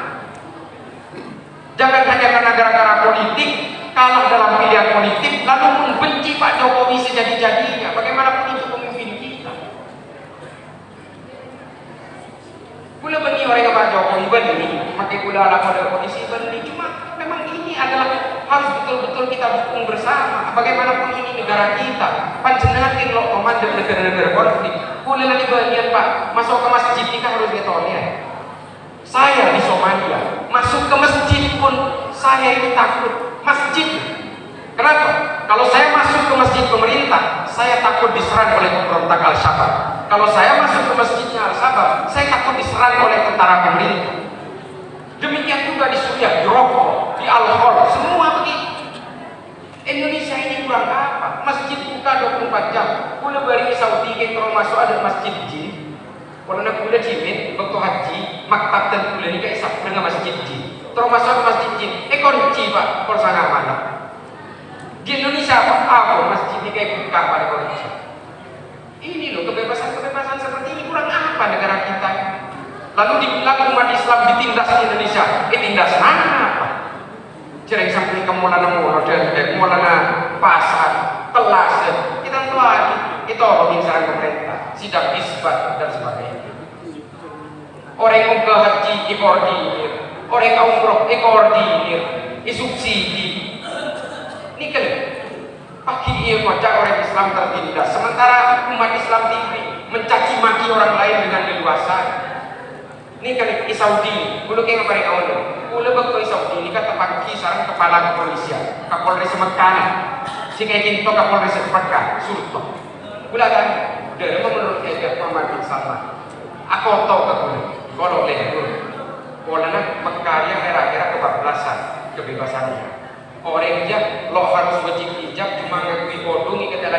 Jangan hanya karena gara-gara politik, kalah dalam pilihan politik, lalu membenci Pak Jokowi sejadi-jadinya. Bagaimanapun itu pemimpin kita. Pula beni orang Pak Jokowi beni, pakai pula ala pada polisi beni. Cuma memang ini adalah harus betul-betul kita dukung bersama. Bagaimanapun ini negara kita. Panjenengan di lo komandan negara-negara konflik. Pula lagi bagian Pak, masuk ke masjid kita harus ditolak. Saya di Somalia masuk ke masjid pun saya ini takut masjid. Kenapa? Kalau saya masuk ke masjid pemerintah, saya takut diserang oleh pemberontak Al-Shabaab. Kalau saya masuk ke masjidnya Al-Shabaab, saya takut diserang oleh tentara pemerintah. Demikian juga di Suriah, di Rokok, di Al-Hol, semua begitu. Indonesia ini kurang apa? Masjid buka 24 jam. Kula bari Saudi ke masuk ada masjid jin. Kalau nak kula jimin, waktu haji, maktab dan kula ni kayak sab dengan masjid jin. Termasuk masjid jin, kunci Pak, kalau sangat mana. Di Indonesia apa masjid ni kayak buka pada kunci. Ini loh kebebasan-kebebasan seperti ini kurang apa negara kita? Lalu dibilang umat Islam ditindas di Indonesia, tindas apa? Cereng sampai ke mulana dan mulana pasar, kelas, kita tahu lagi. Itu orang yang pemerintah, sidang isbat dan sebagainya. Orang yang ke haji dikoordinir, orang yang umroh dikoordinir, disubsidi. Ini kan pagi ini kocak orang Islam tertindas, sementara umat Islam tinggi mencaci maki orang lain dengan leluasa. Ini kan di Saudi, bulu kayak ngapain awal dong? Bulu bakal di Saudi ini kata pagi sarang kepala kepolisian, Kapolres Mekah, si kayak gitu Kapolres Mekah, Sultan. Gula kan, dari menurut Eger Muhammad bin Salman, aku tahu kalau lihat dulu, kalau nak berkarya era-era kebablasan, kebebasannya. Orang aja lo harus wajib hijab cuma ngakui kodong, kita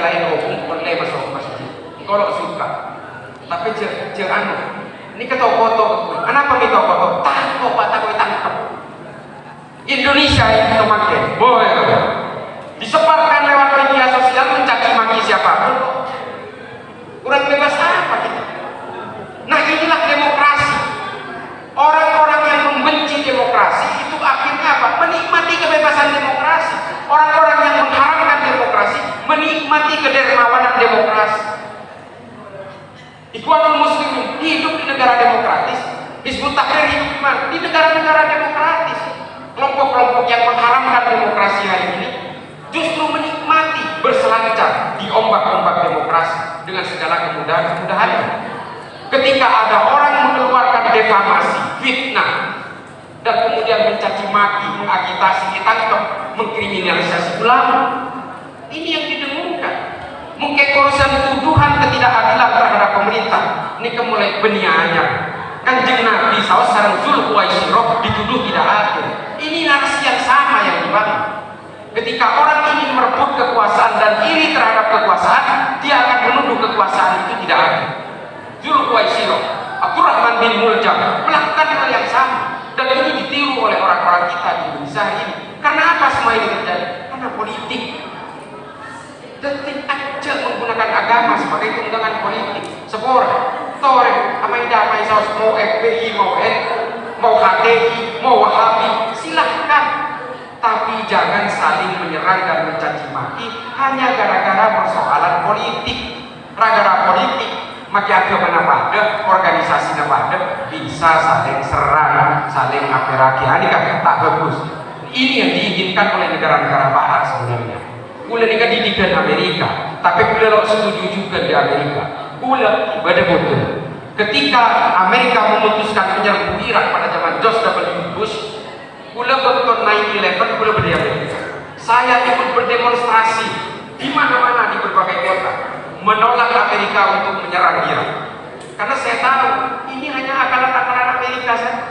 lain hukum, boleh masuk masjid. Kalau suka, tapi jangan. Ini kita foto, kenapa kita foto? Takut pak, takut tangkap. Indonesia itu makin, boleh. Disebarkan lewat media sosial mencaci maki siapapun. Kurang bebas apa kita? Nah inilah demokrasi. Orang-orang yang membenci demokrasi itu akhirnya apa? Menikmati kebebasan demokrasi. Orang-orang yang mengharamkan demokrasi menikmati kedermawanan demokrasi. Ikhwanul Muslimin hidup di negara demokratis, Hizbut Tahrir hidup di mana? Di negara-negara demokratis. Kelompok-kelompok yang mengharamkan demokrasi hari ini justru menikmati berselancar di ombak-ombak demokrasi dengan segala kemudahan-kemudahannya. Ketika ada orang mengeluarkan defamasi, fitnah, dan kemudian mencaci maki, mengagitasi, ditangkap, mengkriminalisasi ulama, ini yang didengungkan. Mungkin urusan tuduhan ketidakadilan terhadap pemerintah ini mulai benianya. Kanjeng Nabi SAW Zulhuwaisirah dituduh tidak adil. Ini narasi yang sama yang dibangun. Ketika orang ingin merebut kekuasaan dan iri terhadap kekuasaan, dia akan menuduh kekuasaan itu tidak adil. Zulhuwaisirah, Abdurrahman bin Muljam melakukan hal yang sama, dan ini ditiru oleh orang-orang kita di Indonesia ini. Karena apa semua ini terjadi? Karena politik. Detik aja menggunakan agama sebagai tunggangan politik. Seborang, Torek, Amai Saus, mau FPI, mau NU, mau HTI, mau Wahabi, silahkan. Tapi jangan saling menyerang dan mencaci maki hanya gara-gara persoalan politik. Gara-gara politik, maka agama pada, organisasi pada bisa saling serang, saling aperaki. Ini kan tak bagus. Ini yang diinginkan oleh negara-negara barat sebenarnya. Boleh nikah didikan Amerika, tapi boleh lo setuju juga di Amerika. Boleh ibadah betul. Ketika Amerika memutuskan menyerbu Irak pada zaman George W. Bush, boleh betul 9/11, boleh berdiri. Saya ikut berdemonstrasi di mana-mana di berbagai kota menolak Amerika untuk menyerang Irak. Karena saya tahu ini hanya akalan-akalan Amerika saja.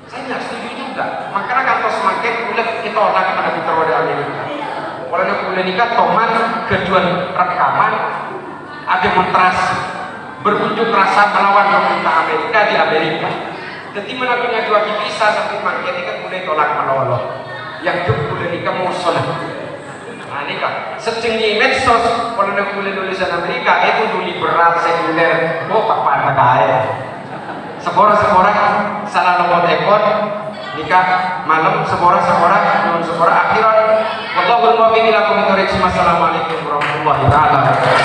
Saya tidak setuju juga. Makanya kantor semakin boleh kita tolak pada terhadap Amerika. Oleh boleh nikah toman kejuan rekaman ada demonstrasi berunjuk rasa melawan pemerintah Amerika di Amerika. Jadi mana punya jual bisa sampai makin ini kan boleh tolak meloloh. Yang itu boleh nikah musuh. Nah ini kan secengi medsos oleh boleh tulisan Amerika itu dulu liberal sekuler. Oh apa kaya. Seborang salah nomor ekor nikah malam seborang non seborang akhirat. Wallahul muwaffiq ila aqwamit thoriq. Assalamualaikum warahmatullahi wabarakatuh.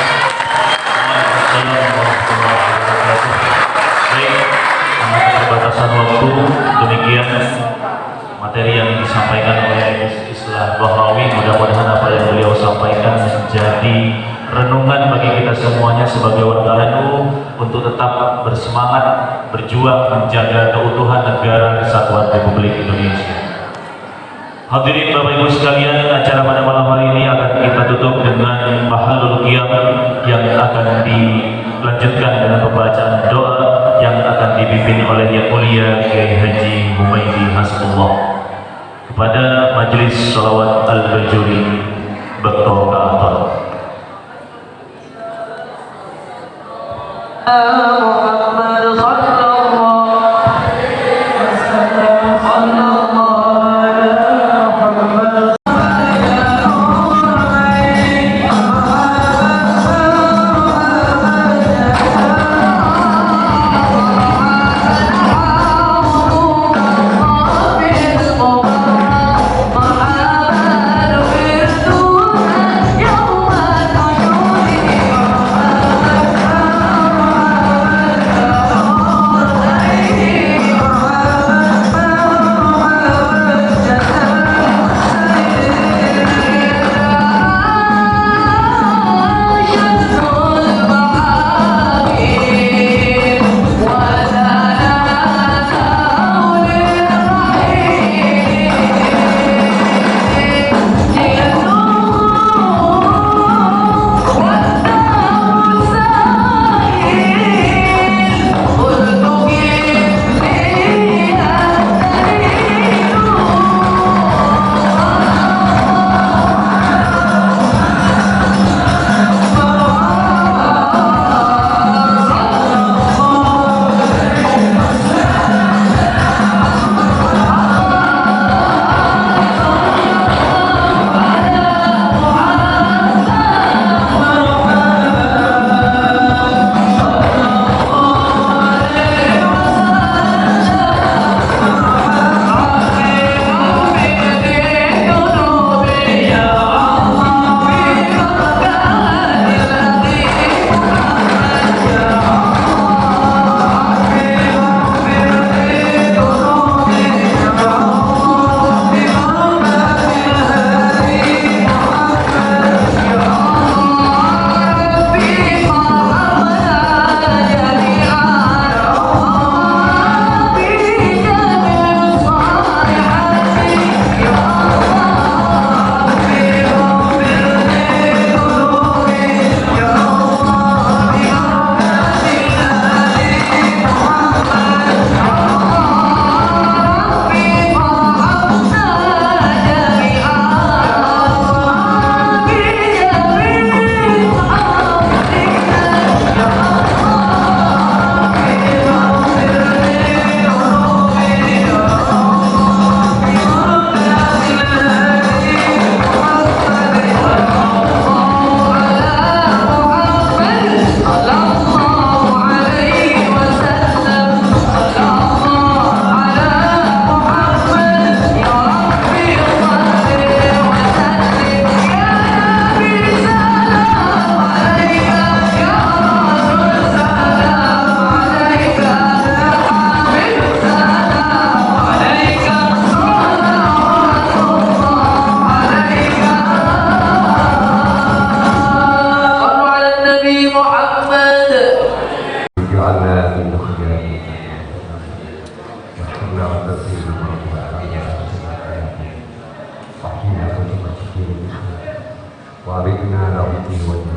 Baik, karena keterbatasan waktu, demikian materi yang disampaikan oleh Islah Bahrawi. Mudah-mudahan apa yang beliau sampaikan menjadi renungan bagi kita semuanya sebagai warga NU untuk tetap bersemangat berjuang menjaga keutuhan negara kesatuan Republik Indonesia. Hadirin Bapak Ibu sekalian, acara pada malam hari ini akan kita tutup dengan mahalul qiyam yang akan dilanjutkan dengan pembacaan doa yang akan dipimpin oleh Yang Mulia Kiai Haji Humaydi Hasbullah. Kepada majelis salawat al-bajuri Bekto Ka'atar. سيدنا محمد وعلى آله وصحبه وسلم وأرنا له فيه وجهه